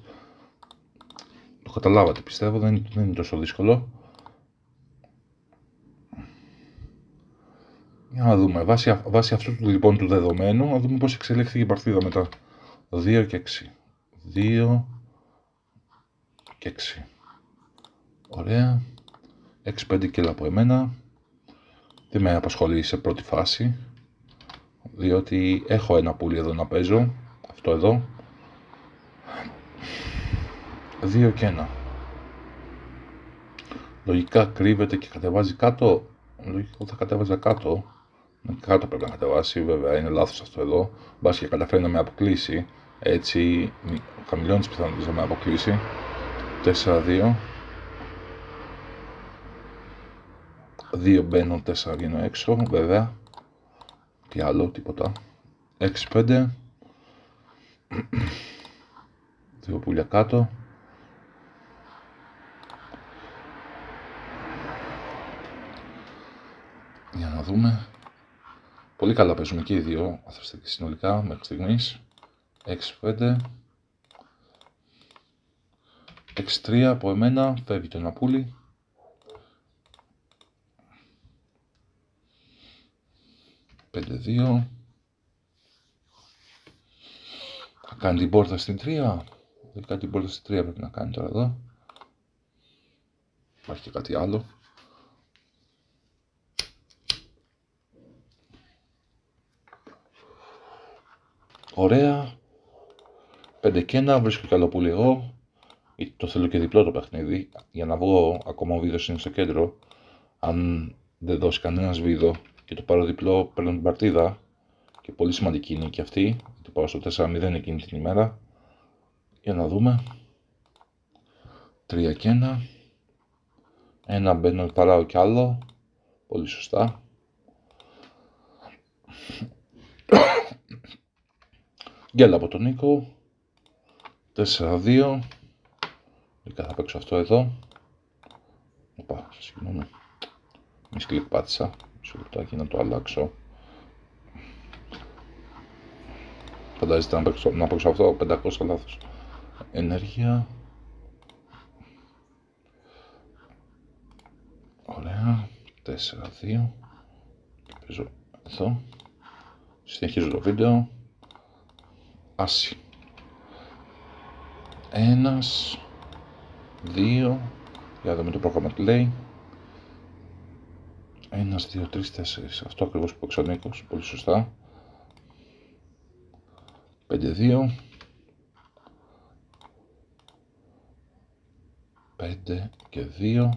Το καταλάβατε πιστεύω, δεν είναι τόσο δύσκολο. Για να δούμε, βάσει αυτού λοιπόν του δεδομένου, να δούμε πώς εξελίχθηκε η παρτίδα μετά. 2 και 6. 2 και 6. Ωραία. 6-5 κιλά από εμένα. Δεν με απασχολεί σε πρώτη φάση, διότι έχω ένα πουλί εδώ να παίζω. Αυτό εδώ. 2 και 1. Λογικά κρύβεται και κατεβάζει κάτω. Λογικά θα κατέβαζα κάτω. Κάτω πρέπει να κατεβάσει, βέβαια είναι λάθος αυτό εδώ. Μπας και καταφέρει να με αποκλείσει. Έτσι χαμηλώνει τις πιθανότητες να με αποκλείσει. 4-2. 2 μπαίνω, 4 βγαίνω έξω, βέβαια. Τι άλλο, τίποτα. 6-5. 2 πουλιά κάτω. Για να δούμε. Πολύ καλά παίζουμε και οι δύο αθροιστικοί συνολικά μέχρι στιγμής. 6-5. 6-3 από εμένα, φεύγει το ένα πουλί. 5-2. Θα κάνει την πόρτα στην 3. Δεν κάνει την πόρτα στην 3 πρέπει να κάνει τώρα εδώ. Υπάρχει και κάτι άλλο. Ωραία. 5 και 1, βρίσκω καλό πουλί εγώ. Το θέλω και διπλό το παιχνίδι. Για να βγω, ακόμα ο βίδος είναι στο κέντρο. Αν δεν δώσει κανένας βίδο και το πάρω διπλό, παίρνω την παρτίδα. Και πολύ σημαντική είναι και αυτή. Το πάω στο 4-0 εκείνη την ημέρα. Για να δούμε. 3 και 1. Ένα μπαίνω, παράω κι άλλο. Πολύ σωστά. Γκέλα από τον Νίκο. 4-2. Θα παίξω αυτό εδώ. Οπα, συγγνώμη. Μισή κλικ πάτησα. Μισό λεπτάκι να το αλλάξω. Φαντάζεστε να παίξω αυτό 500 λάθος. Ενέργεια. Ωραία. 4-2. Και παίζω εδώ. Συνεχίζω το βίντεο. Άση. 1, 2. Για να δούμε το πρόγραμμα τι λέει. 1, 2, 3, 4. Αυτό ακριβώς που παίξω ο Νίκος. Πολύ σωστά. 5-2. 5 και 2.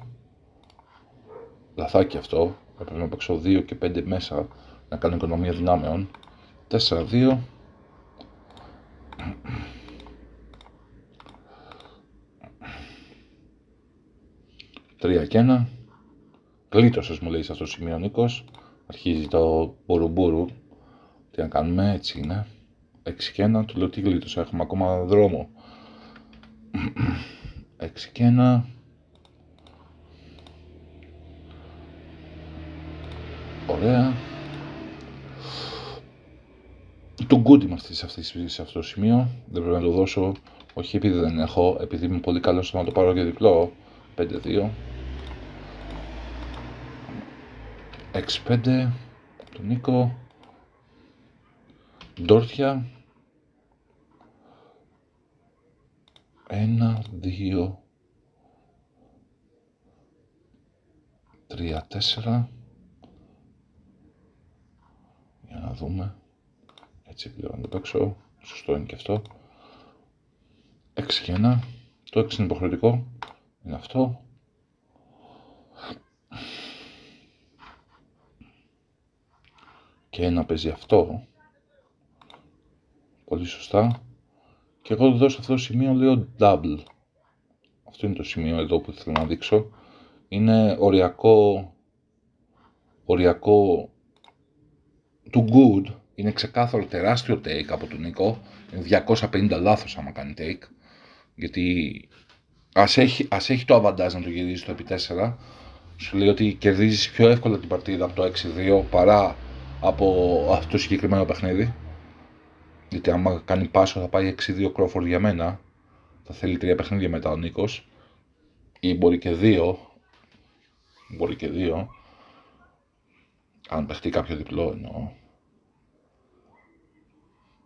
Λαθάκι αυτό. Πρέπει να παίξω 2 και 5 μέσα. Να κάνω οικονομία δυνάμεων. 4-2. 3 και 1. Γλίτωσες μου λέει σε αυτό το σημείο ο Νίκος. Αρχίζει το μπουρουμπουρου. Τι να κάνουμε, έτσι είναι. 6 και 1, του λέω τι γλίτωσα, έχουμε ακόμα δρόμο. 6 και 1. Ωραία. Το good είμαστε σε αυτό το σημείο. Δεν πρέπει να το δώσω. Όχι επειδή δεν έχω, επειδή είμαι πολύ καλός να το πάρω για διπλό. 5-2. 6-5. Τον Νίκο. Ντόρτια. 1, 2, 3, 4. Για να δούμε. Έτσι πλέον το παίξω. Σωστό είναι και αυτό. 6 και 1. Το 6 είναι υποχρεωτικό. Είναι αυτό. Και ένα παίζει αυτό. Πολύ σωστά. Και εγώ εδώ σε αυτό το σημείο λέω double. Αυτό είναι το σημείο εδώ που θέλω να δείξω. Είναι οριακό του good. Είναι ξεκάθαρο τεράστιο take από τον Νίκο. Είναι 250 λάθος άμα κάνει take. Γιατί ας έχει το avantage να το γυρίζει στο επί 4. Σου λέει ότι κερδίζεις πιο εύκολα την παρτίδα από το 6-2 παρά από αυτό το συγκεκριμένο παιχνίδι. Γιατί άμα κάνει πάσο θα πάει 6-2 Crawford για μένα. Θα θέλει 3 παιχνίδια μετά ο Νίκος. Ή μπορεί και 2. Μπορεί και 2. Αν παιχτεί κάποιο διπλό εννοώ.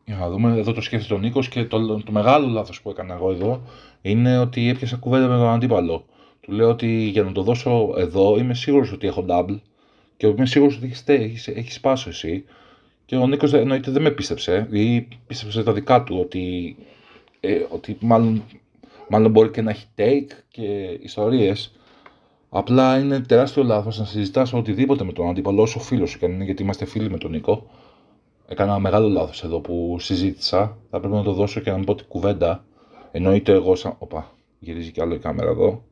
Για να δούμε, εδώ το σκέφτεται ο Νίκος και το μεγάλο λάθος που έκανα εγώ εδώ είναι ότι έπιασα κουβέντα με τον αντίπαλο. Του λέω ότι για να το δώσω εδώ είμαι σίγουρος ότι έχω double και είμαι σίγουρος ότι έχεις σπάσει εσύ. Και ο Νίκος εννοείται δεν με πίστεψε ή πίστεψε τα δικά του ότι μάλλον μπορεί και να έχει take και ιστορίες. Απλά είναι τεράστιο λάθος να συζητάς οτιδήποτε με τον αντίπαλο όσο φίλος σου και αν είναι, γιατί είμαστε φίλοι με τον Νίκο. Έκανα ένα μεγάλο λάθος εδώ που συζήτησα. Θα πρέπει να το δώσω και να μην πω την κουβέντα. Εννοείται εγώ σαν. Οπα, γυρίζει κι άλλο η κάμερα εδώ.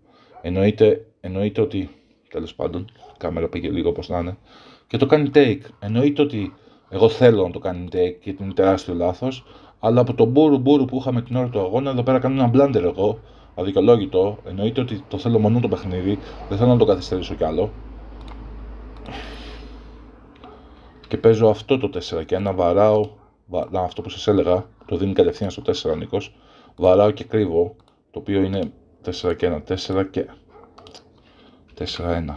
Εννοείται ότι. Τέλος πάντων, η κάμερα πήγε λίγο όπως να είναι. Και το κάνει take. Εννοείται ότι εγώ θέλω να το κάνει take γιατί είναι τεράστιο λάθος. Αλλά από τον μπούρου που είχαμε την ώρα του αγώνα, εδώ πέρα κάνω ένα blunder εγώ. Αδικαιολόγητο. Εννοείται ότι το θέλω μόνο το παιχνίδι. Δεν θέλω να το καθυστερήσω κι άλλο. Και παίζω αυτό το 4 και ένα βαράω, αυτό που σας έλεγα, το δίνει κατευθείαν στο 4 ο Νίκος, βαράω και κρύβω, το οποίο είναι 4 και 1, 4 και 4-1,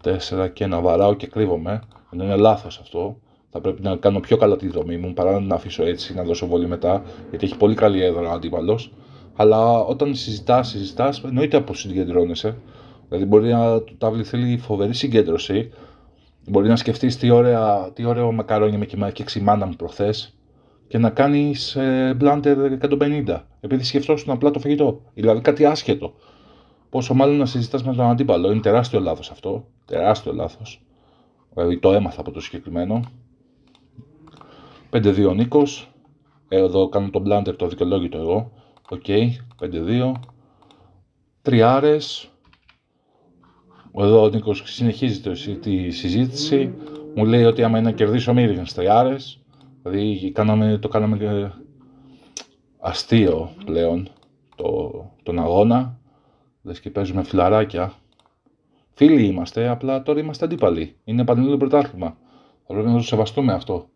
4 και 1, βαράω και κρύβομαι, ενώ είναι λάθος αυτό, θα πρέπει να κάνω πιο καλά τη δρομή μου, παρά να αφήσω έτσι, να δώσω βολή μετά, γιατί έχει πολύ καλή έδρα ο αντίπαλος, αλλά όταν συζητάς, εννοείται πως συγκεντρώνεσαι, δηλαδή μπορεί να το τάβλι θέλει φοβερή συγκέντρωση. Μπορεί να σκεφτείς τι ωραίο μακαρόνια με έφτιαξε η μάνα μου προχθές και να κάνεις μπλάντερ 150 επειδή σκεφτόσουν απλά το φαγητό, δηλαδή κάτι άσχετο. Πόσο μάλλον να συζητάς με τον αντίπαλο, είναι τεράστιο λάθος αυτό, τεράστιο λάθος. Δηλαδή το έμαθα από το συγκεκριμένο. 5-2 ο Νίκος, εδώ κάνω το μπλάντερ το δικαιολόγητο εγώ, οκ, 5-2, τριάρες. Εδώ ο Νίκος συνεχίζει τη συζήτηση, μου λέει ότι άμα είναι να κερδίσω μη ρίχνεις τριάρες, δηλαδή το κάναμε αστείο πλέον τον αγώνα, λες και παίζουμε φιλαράκια. Φίλοι είμαστε, απλά τώρα είμαστε αντίπαλοι, είναι πανελλήνιο πρωτάθλημα, θα πρέπει να το σεβαστούμε αυτό.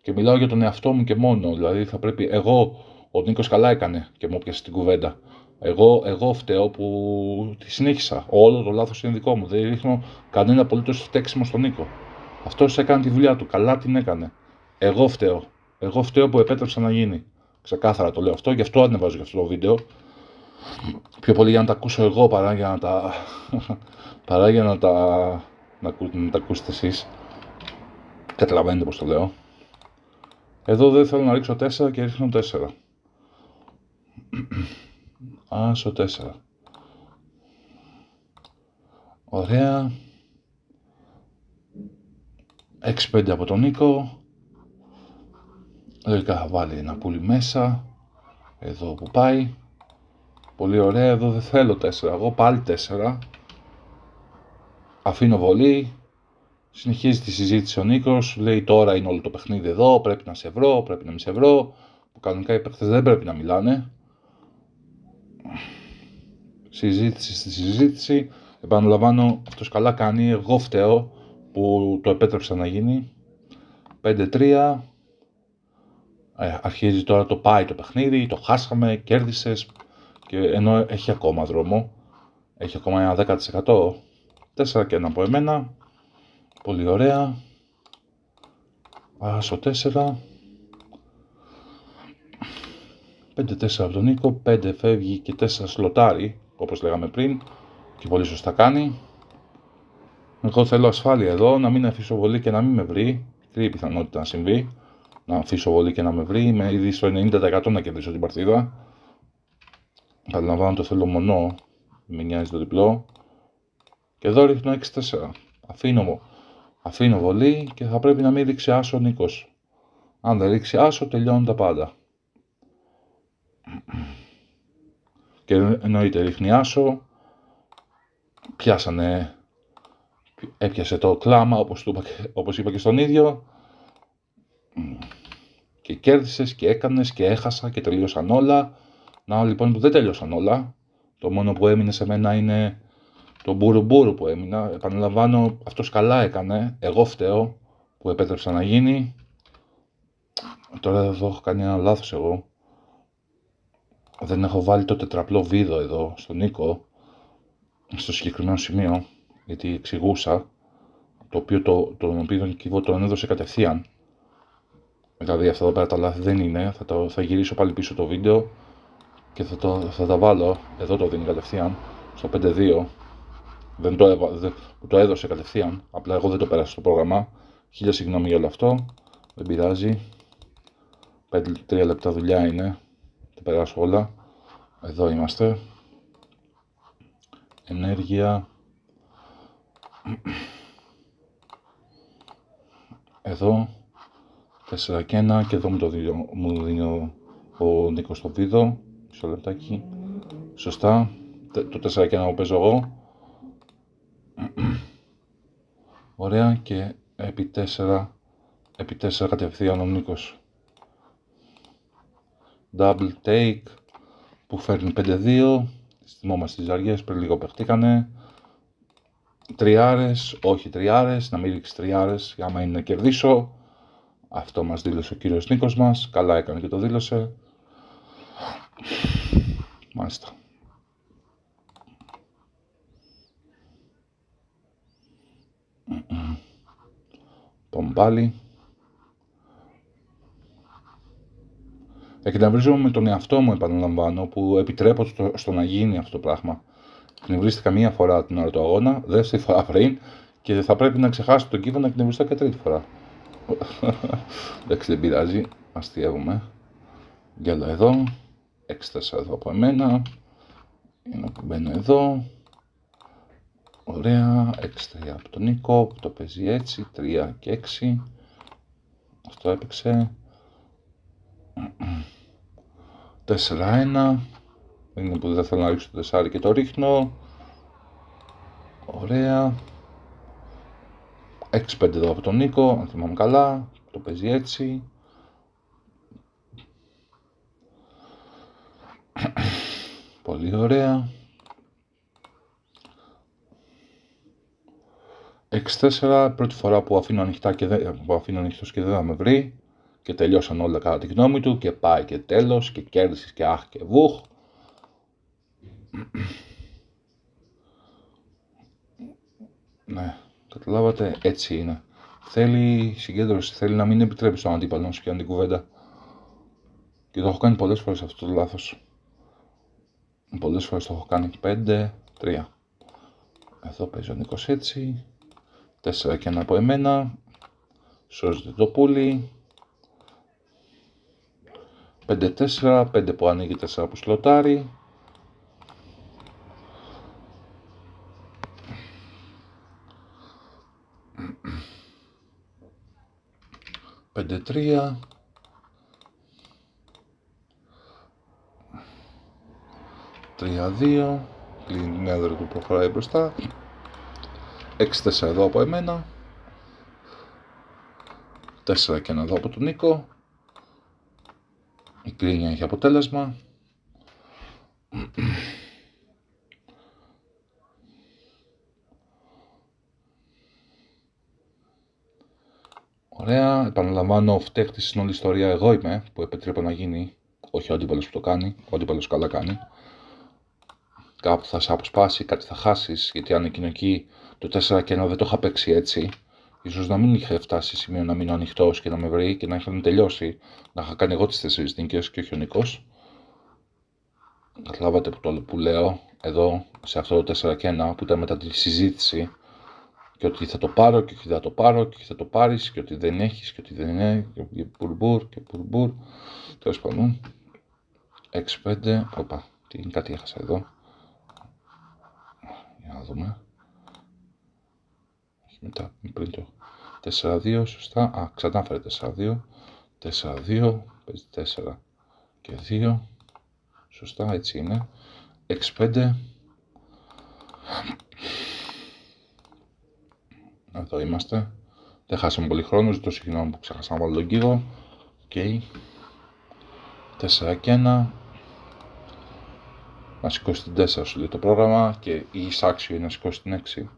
Και μιλάω για τον εαυτό μου και μόνο, δηλαδή θα πρέπει ο Νίκος καλά έκανε και μου έπιασε την κουβέντα. Εγώ φταίω που τη συνέχισα. Όλο το λάθος είναι δικό μου. Δεν ρίχνω κανένα απολύτως φταίξιμο στον Νίκο. Αυτός έκανε τη δουλειά του. Καλά την έκανε. Εγώ φταίω. Εγώ φταίω που επέτρεψα να γίνει. Ξεκάθαρα το λέω αυτό. Γι' αυτό ανεβάζω και αυτό το βίντεο. Πιο πολύ για να τα ακούσω εγώ παρά για να τα ακούσετε εσείς. Καταλαβαίνετε πως το λέω. Εδώ δεν θέλω να ρίξω 4 και ρίχνω 4. Άσο 4. Ωραία. 6-5 από τον Νίκο. Λογικά θα βάλει ένα πουλί μέσα. Εδώ που πάει. Πολύ ωραία. Εδώ δεν θέλω 4. Εγώ πάλι 4. Αφήνω βολή. Συνεχίζει τη συζήτηση ο Νίκος. Λέει τώρα είναι όλο το παιχνίδι εδώ. Πρέπει να σε βρω. Πρέπει να μην σε βρω. Που κανονικά οι παίκτες δεν πρέπει να μιλάνε. Συζήτηση στη συζήτηση. Επαναλαμβάνω, αυτός καλά κάνει. Εγώ φταίω που το επέτρεψα να γίνει. 5-3. Αρχίζει τώρα το πάει το παιχνίδι. Το χάσαμε, κέρδισες. Και ενώ έχει ακόμα δρόμο. Έχει ακόμα ένα 10%. 4 και 1 από εμένα. Πολύ ωραία. Άσο 4. 5-4 από τον Νίκο, 5 φεύγει και 4 σλοτάρει, όπως λέγαμε πριν, και πολύ σωστά κάνει. Εγώ θέλω ασφάλεια εδώ, να μην αφήσω βολή και να μην με βρει, μικρή πιθανότητα να συμβεί, να αφήσω βολή και να με βρει, είμαι ήδη στο 90% να κερδίσω την παρτίδα. Παραλαμβάνω το θέλω μονό, με νοιάζει το διπλό. Και εδώ ρίχνω 6-4, αφήνω βολή και θα πρέπει να μην ρίξει άσο ο Νίκος. Αν δεν ρίξει άσο τελειώνουν τα πάντα. Και εννοείται ρίχνει άσο, έπιασε το κλάμα όπως είπα και στον ίδιο και κέρδισες και έκανες και έχασα και τελείωσαν όλα. Να λοιπόν που δεν τελείωσαν όλα, το μόνο που έμεινε σε μένα είναι το μπουρουμπουρου που έμεινα. Επαναλαμβάνω, αυτός καλά έκανε, εγώ φταίω που επέτρεψα να γίνει. Τώρα εδώ έχω κάνει ένα λάθος εγώ. Δεν έχω βάλει το τετραπλό βίδο εδώ στον Νίκο, στο συγκεκριμένο σημείο, γιατί εξηγούσα. το οποίο τον οποίο νικηβό τον έδωσε κατευθείαν. Δηλαδή αυτά εδώ πέρα τα λάθη δεν είναι, θα γυρίσω πάλι πίσω το βίντεο και θα τα βάλω, εδώ το δίνει κατευθείαν, στο 5-2, το έδωσε κατευθείαν, απλά εγώ δεν το πέρασα στο πρόγραμμα, 1000 συγγνώμη για όλο αυτό, δεν πειράζει, 3 λεπτά δουλειά είναι, τα περάσω όλα, εδώ είμαστε, ενέργεια, εδώ, 4 και 1 και εδώ μου δίνει ο Νίκος το βίδο, μισό λεπτάκι, σωστά, το 4 και 1 που παίζω εγώ, ωραία, και επί 4 κατευθείαν ο Νίκος, double take που φέρνει 5-2, θυμόμαστε τις αργίες, πριν λίγο παιχτήκανε, τριάρες, όχι τριάρες, να μην ρίξει τριάρες, άμα είναι να κερδίσω. Αυτό μας δήλωσε ο κύριος Νίκος μας, καλά έκανε και το δήλωσε. Μάλιστα. Πάμε πάλι. Εκνευρίζομαι με τον εαυτό μου, επαναλαμβάνω, που επιτρέπω στο να γίνει αυτό το πράγμα. Εκνευρίστηκα μία φορά την ώρα του αγώνα, δεύτερη φορά πριν και θα πρέπει να ξεχάσω τον κύβο να εκνευριστώ και τρίτη φορά. Εντάξει, δεν πειράζει, αστείευομαι. Γέλα εδώ, 6-4 εδώ από εμένα, είναι που μπαίνω εδώ, ωραία, 6-3 από τον Νίκο που το παίζει έτσι, 3 και 6, αυτό έπαιξε, 4-1, είναι που δεν θέλω να ρίξω το 4 και το ρίχνω, ωραία, 6-5 εδώ από τον Νίκο, αν θυμάμαι καλά, το παίζει έτσι, πολύ ωραία, 6-4, πρώτη φορά που αφήνω ανοιχτός και δεν θα με βρει και τελειώσαν όλα κατά τη γνώμη του και πάει και τέλος και κέρδισες και αχ και βουχ. Ναι, καταλάβατε, έτσι είναι. Θέλει συγκέντρωση, θέλει να μην επιτρέπει στον αντίπαλο να σου πιάνει την κουβέντα. Και το έχω κάνει πολλές φορές αυτό το λάθος. Πολλές φορές το έχω κάνει. 5-3. Εδώ παίζει ο Νίκος έτσι. 4 και 1 από εμένα. Σώζεται το πουλί. 5-4. 5 που ανοίγει, 4 που σλοτάρει. 5-3. 3-2. Κλείνει την έδρα του, προχωράει μπροστά. 6-4 εδώ από εμένα. 4 και 1 εδώ από τον Νίκο. Η κρίνια έχει αποτέλεσμα. Ωραία, επαναλαμβάνω, ο φταίχτης στην όλη ιστορία εγώ είμαι, που επιτρέπω να γίνει, όχι ο αντίπαλος που το κάνει, ο αντίπαλος καλά κάνει. Κάπου θα σε αποσπάσει, κάτι θα χάσεις, γιατί αν εκείνο εκεί το 4 και 1 δεν το είχα παίξει έτσι, ίσως να μην είχε φτάσει σε σημείο να μείνω ανοιχτός και να με βρει και να είχαμε τελειώσει, να είχα κάνει εγώ τις 4 νίκες και όχι ο Νίκος. Καταλάβατε που λέω εδώ, σε αυτό το 4 και 1 που ήταν μετά τη συζήτηση, και ότι θα το πάρω και ότι θα το πάρω και θα το πάρεις και ότι δεν έχεις και ότι δεν είναι και μπουρμπούρ και μπουρμπούρ. Τέλος πάντων, 6-5, οπα, κάτι έχασα εδώ. Για να δούμε. Μετά, πριν το 4-2, σωστά. Α, ξανά φέρε 4-2. 4-2, παίζει 4 και 2. Σωστά, έτσι είναι. 6-5. Εδώ είμαστε. Δεν χάσαμε πολύ χρόνο, ζητώ συγγνώμη που ξέχασα να βάλω τον κύβο. Οκ. 4 και 1. Να σηκώσει την 4 σου λέει το πρόγραμμα και η εισάξιο είναι να σηκώσει την 6.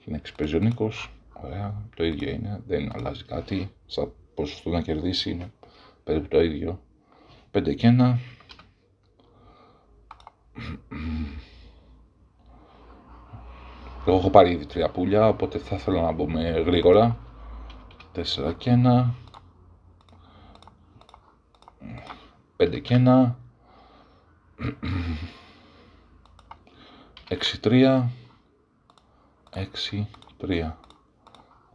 Την 6 παίζει ο Νίκος. Ωραία, το ίδιο είναι, δεν αλλάζει κάτι. Σαν ποσοστό να κερδίσει είναι περίπου το ίδιο. 5 και 1. Εγώ έχω πάρει ήδη 3 πουλιά, οπότε θα ήθελα να μπούμε γρήγορα. 4 και 1. 5 και 1. 6-3. 6-3.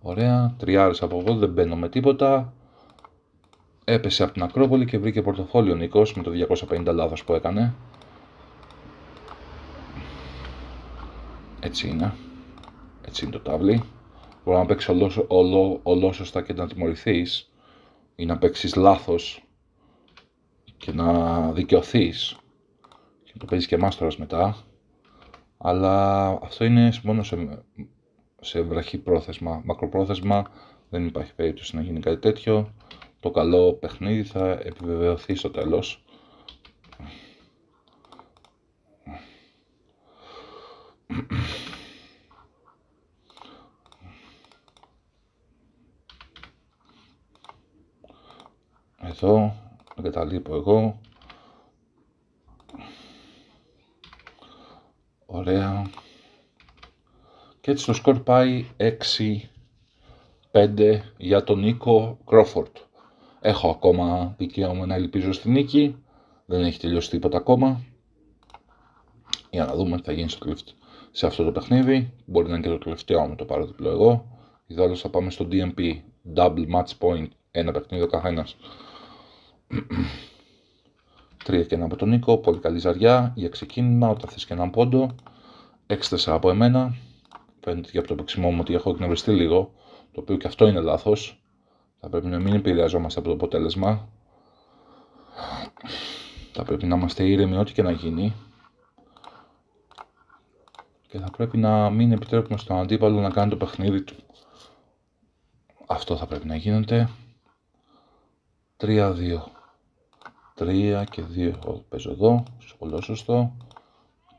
Ωραία. Τριάρες από εδώ, δεν μπαίνω με τίποτα. Έπεσε από την Ακρόπολη και βρήκε πορτοφόλιο Νίκος με το 250 λάθος που έκανε. Έτσι είναι. Έτσι είναι το τάβλι. Μπορεί να παίξεις ολόσωστα και να τιμωρηθείς, ή να παίξεις λάθος και να δικαιωθείς και το παίζεις και μάστορας μετά. Αλλά αυτό είναι μόνο σε βραχή πρόθεσμα. Μακροπρόθεσμα δεν υπάρχει περίπτωση να γίνει κάτι τέτοιο. Το καλό παιχνίδι θα επιβεβαιωθεί στο τέλος. Εδώ εγκαταλείπω εγώ. Ωραία. Και έτσι το σκορ πάει 6-5 για τον Νίκο Κρόφορντ. Έχω ακόμα δικαίωμα να ελπίζω στη νίκη. Δεν έχει τελειώσει τίποτα ακόμα. Για να δούμε τι θα γίνει σε αυτό το παιχνίδι. Μπορεί να είναι και το τελευταίο μου το πάρω διπλό εγώ. Ιδάλλως θα πάμε στο DMP. Double match point. Ένα παιχνίδι ο καθένας. 3 και 1 από τον Νίκο. Πολύ καλή ζαριά για ξεκίνημα. Όταν θες και έναν πόντο. 6-4 από εμένα. Φαίνεται και από το παίξιμό μου ότι έχω εκνευριστεί λίγο. Το οποίο και αυτό είναι λάθος. Θα πρέπει να μην επηρεαζόμαστε από το αποτέλεσμα. Θα πρέπει να είμαστε ήρεμοι ό,τι και να γίνει. Και θα πρέπει να μην επιτρέπουμε στον αντίπαλο να κάνει το παιχνίδι του. Αυτό θα πρέπει να γίνεται. 3-2. 3 και 2. Παίζω εδώ. Πολύ σωστό.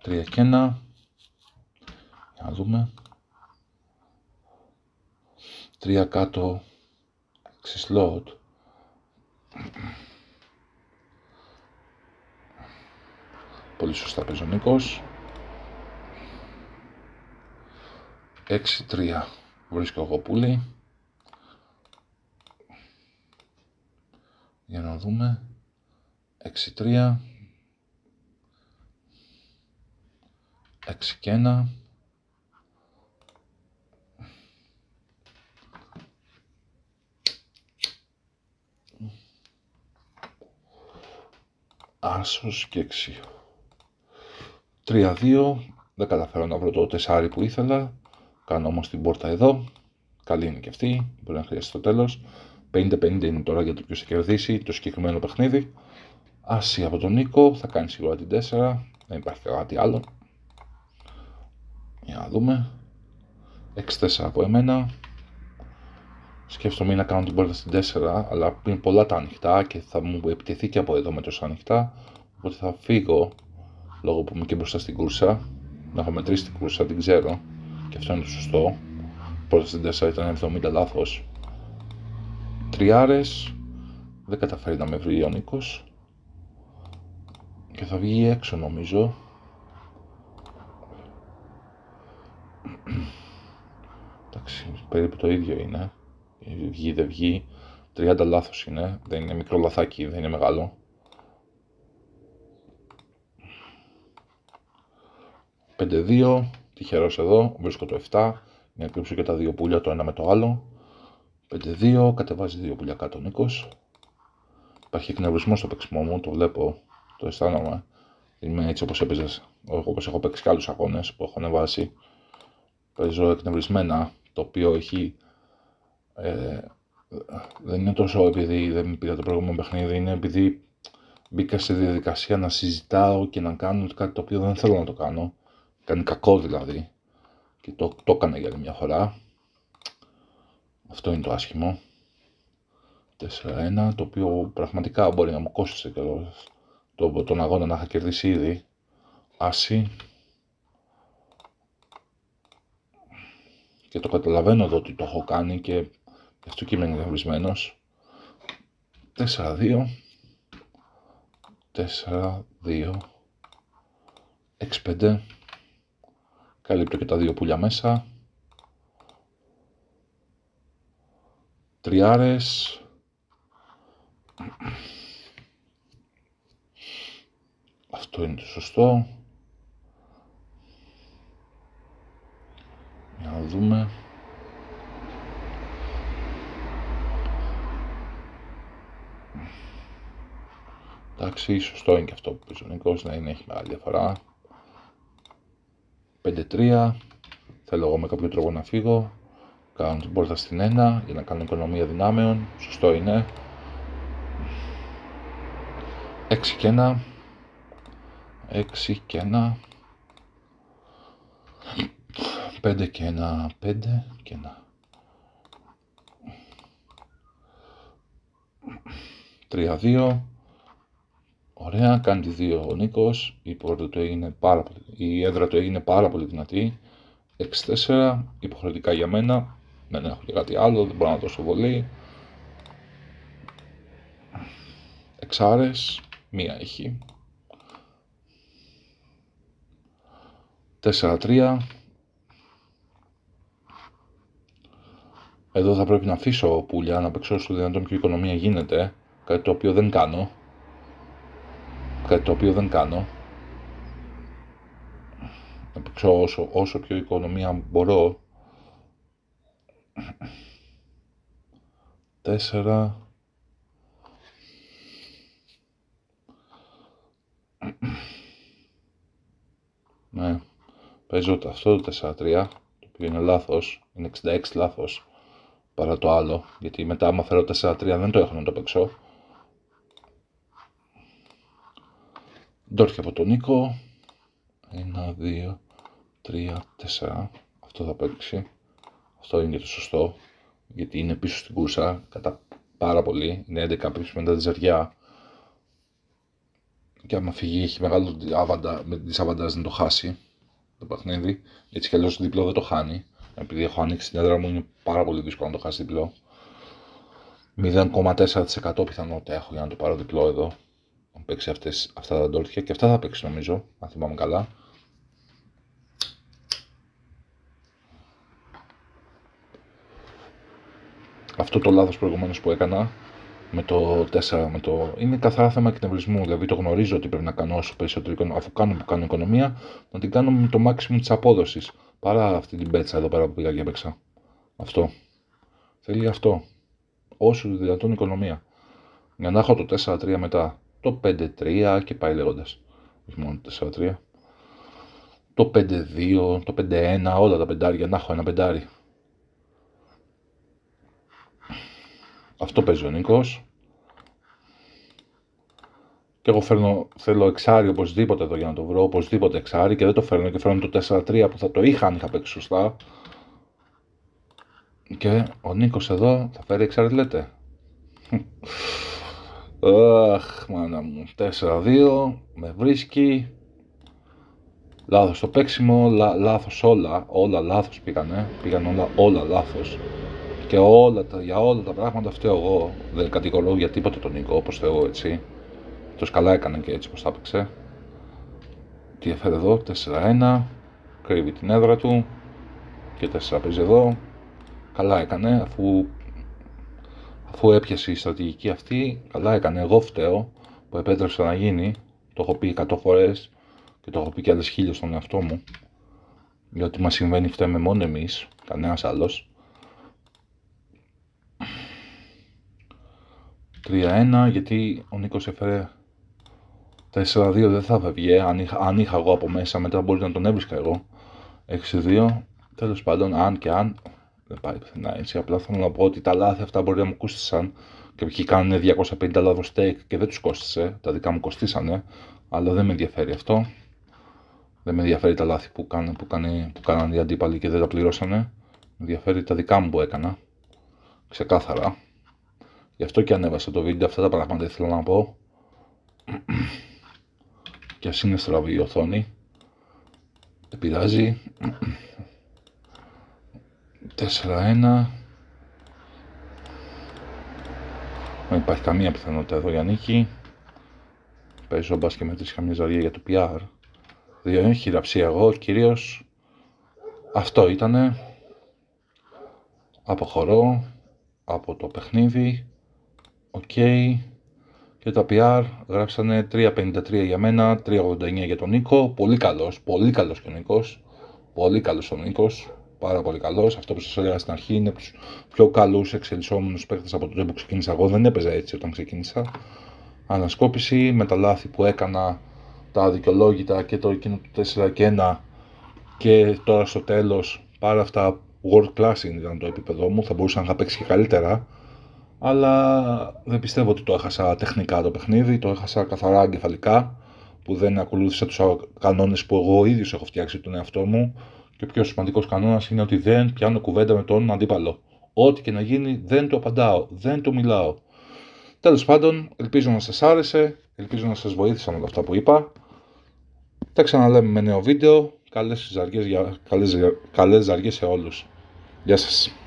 3 και 1. Για να δούμε. 3 κάτω. 6 slot. Πολύ σωστά παίζει ο Νίκος. 6-3. Βρίσκω εγώ πουλί. Για να δούμε. 6-3. 6 και 1. Άσος και 6. 3-2. Δεν καταφέρω να βρω το τεσάρι που ήθελα. Κάνω όμως την πόρτα εδώ. Καλή είναι και αυτή. Μπορεί να χρειαστεί στο τέλος. 50-50 είναι τώρα για το ποιος θα κερδίσει το συγκεκριμένο παιχνίδι. Άση από τον Νίκο. Θα κάνει σίγουρα την 4. Δεν υπάρχει κάτι άλλο. Για να δούμε. 6-4 από εμένα. Σκέφτομαι να κάνω την πόρτα στην 4, αλλά είναι πολλά τα ανοιχτά και θα μου επιτεθεί και από εδώ με τόσα ανοιχτά. Οπότε θα φύγω, λόγω που είμαι και μπροστά στην κούρσα. Να έχω μετρήσει την κούρσα, την ξέρω. Και αυτό είναι το σωστό. Πόρτα στην 4 ήταν 70 λάθος. Τριάρες. Δεν καταφέρει να με βρει ο Νίκος. Και θα βγει έξω νομίζω. Εντάξει, περίπου το ίδιο είναι. Βγει, δεν βγει. 30 λάθος είναι. Δεν είναι μικρό λαθάκι, δεν είναι μεγάλο. 5-2. Τυχερός εδώ. Βρίσκω το 7. Για να κρύψω και τα δύο πουλιά το ένα με το άλλο. 5-2. Κατεβάζει δύο πουλιά κάτω ο Νίκος. Υπάρχει εκνευρισμό στο παίξιμό μου. Το βλέπω. Το αισθάνομαι. Είμαι έτσι όπως έπαιζες. Όπως έχω παίξει και άλλους αγώνες που έχω ανεβάσει. Παίζω εκνευρισμένα. Το οποίο έχει. Δεν είναι τόσο επειδή δεν πήρα το προηγούμενο παιχνίδι, είναι επειδή μπήκα σε διαδικασία να συζητάω και να κάνω κάτι το οποίο δεν θέλω να το κάνω. Κάνει κακό δηλαδή. Και το έκανα για άλλη μια φορά. Αυτό είναι το άσχημο. 4-1, το οποίο πραγματικά μπορεί να μου κόστησε και τον αγώνα να είχα κερδίσει ήδη. Άση. Και το καταλαβαίνω εδώ ότι το έχω κάνει και γι' αυτό και είμαι εγνευρισμένος. 4-2. 4-2. 6-5. Καλύπτω και τα δύο πουλιά μέσα. Τριάρες. Αυτό είναι το σωστό. Για να δούμε. Εντάξει, σωστό είναι και αυτό που παίζει ο Νίκος, δεν έχει μεγάλη διαφορά. 5-3. Θέλω εγώ με κάποιο τρόπο να φύγω. Κάνω την πόρτα στην 1 για να κάνω οικονομία δυνάμεων. Σωστό είναι. 6 και 1. 6 και 1. 5 και 1. 5 και 1. 3-2. Ωραία, κάνει τη 2 ο Νίκος. Η έδρα του έγινε πάρα πολύ δυνατή. 6-4. Υποχρεωτικά για μένα. Δεν έχω και κάτι άλλο, δεν μπορώ να δώσω βολή. Εξάρες. Μία έχει. 4-3. Εδώ θα πρέπει να αφήσω πουλιά να παίξω όσο δυνατόν πιο οικονομία γίνεται. Κάτι το οποίο δεν κάνω. Να παίξω όσο πιο οικονομία μπορώ. 4. Ναι, παίζω αυτό το 4-3, το οποίο είναι λάθος, είναι 66 λάθος παρά το άλλο, γιατί μετά άμα φέρω 4-3 δεν το έχω να το παίξω. Ντόρχια από τον Νίκο. 1, 2, 3, 4. Αυτό θα παίξει. Αυτό είναι το σωστό, γιατί είναι πίσω στην κούρσα κατά πάρα πολύ. Είναι 11 πίσω μετά τη ζαριά. Και άμα φύγει έχει μεγάλο δισαβαντάζ να το χάσει το παιχνίδι. Έτσι κι αλλιώς διπλό δεν το χάνει. Επειδή έχω ανοίξει την έδρα μου είναι πάρα πολύ δύσκολο να το χάσει διπλό. 0,4% πιθανότητα έχω για να το πάρω διπλό εδώ. Να παίξει αυτά τα ντόρτια και αυτά θα παίξει νομίζω, αν θυμάμαι καλά. Αυτό το λάθος προηγουμένως που έκανα με το 4, είναι καθαρά θέμα εκνευρισμού. Δηλαδή το γνωρίζω ότι πρέπει να κάνω όσο περισσότερο, αφού κάνω οικονομία, να την κάνω με το maximum της απόδοσης. Παρά αυτή την πέτσα εδώ πέρα που πήγα και έπαιξα. Αυτό. Θέλει αυτό. Όσο δυνατόν οικονομία. Για να έχω το 4-3 μετά. Το 5-3 και πάει λέγοντας. Όχι μόνο το 4-3. Το 5-2, το 5-1, όλα τα πεντάρια. Να έχω ένα πεντάρι. Αυτό παίζει ο Νίκος. Και εγώ θέλω εξάρι οπωσδήποτε εδώ για να το βρω. Οπωσδήποτε εξάρι και δεν το φέρνω και φέρνω το 4-3 που θα το είχα αν είχα παίξει σωστά. Και ο Νίκος εδώ θα φέρει εξάρι λέτε. Αχ, μάνα μου. 4-2. Με βρίσκει. Λάθος το παίξιμο. Λάθος όλα. Όλα λάθος πήγανε. Πήγαν όλα λάθος. Και για όλα τα πράγματα φταίω εγώ. Δεν κατηγορώ για τίποτα τον Νίκο όπως θεώ έτσι. Το καλά έκανε και έτσι πως θα έπαιξε. Τι έφερε εδώ. 4-1. Κρύβει την έδρα του. Και 4 παίζει εδώ. Καλά έκανε αφού έπιασε η στρατηγική αυτή. Καλά έκανε. Εγώ φταίω που επέτρεψα να γίνει. Το έχω πει 100 φορές και το έχω πει και άλλες 1000 στον εαυτό μου. Για ό,τι μας συμβαίνει φταίμε μόνο εμείς. Κανένας άλλος. 3-1 γιατί ο Νίκος έφερε 4-2 δεν θα βγει. Αν είχα εγώ από μέσα μετά μπορεί να τον έβρισκα εγώ. 6-2. Τέλος πάντων, αν δεν πάει πουθενά έτσι. Απλά θέλω να πω ότι τα λάθη αυτά μπορεί να μου κόστησαν. Και ποιοι κάνουν 250 λάθος steak και δεν τους κόστησε. Τα δικά μου κοστίσανε. Αλλά δεν με ενδιαφέρει αυτό. Δεν με ενδιαφέρει τα λάθη που κάναν οι αντίπαλοι και δεν τα πληρώσανε. Με ενδιαφέρει τα δικά μου που έκανα. Ξεκάθαρα. Γι' αυτό και ανέβασα το βίντεο. Αυτά τα πράγματα ήθελα να πω. Και ας είναι στραβή η οθόνη. Δεν πειράζει. 4-1. Δεν υπάρχει καμία πιθανότητα εδώ για νίκη. Παίζω μπας και μετρήσει καμία ζαρία για το PR. 2 χειραψία εγώ κυρίως. Αυτό ήτανε. Αποχωρώ από το παιχνίδι. Οκ. Και τα PR γράψανε 3.53 για μένα, 3.89 για τον Νίκο. Πολύ καλός και ο Νίκος. Πολύ καλός ο Νίκος. Πάρα πολύ καλός. Αυτό που σας έλεγα στην αρχή είναι τους πιο καλούς εξελισσόμενους παίκτες από τότε που ξεκίνησα εγώ. Δεν έπαιζα έτσι όταν ξεκίνησα. Ανασκόπηση με τα λάθη που έκανα, τα αδικαιολόγητα και το εκείνο του 4-1 και τώρα στο τέλος. Πάρα αυτά world class ήταν το επίπεδο μου. Θα μπορούσα να είχα παίξει και καλύτερα. Αλλά δεν πιστεύω ότι το έχασα τεχνικά το παιχνίδι, το έχασα καθαρά εγκεφαλικά, που δεν ακολούθησα τους κανόνες που εγώ ίδιος έχω φτιάξει τον εαυτό μου. Και ο πιο σημαντικός κανόνας είναι ότι δεν πιάνω κουβέντα με τον αντίπαλο. Ό,τι και να γίνει δεν του απαντάω, δεν του μιλάω. Τέλος πάντων, ελπίζω να σας άρεσε, ελπίζω να σας βοήθησα με αυτά που είπα. Τα ξαναλέμε με νέο βίντεο. Καλές ζαριές σε όλους. Γεια σας.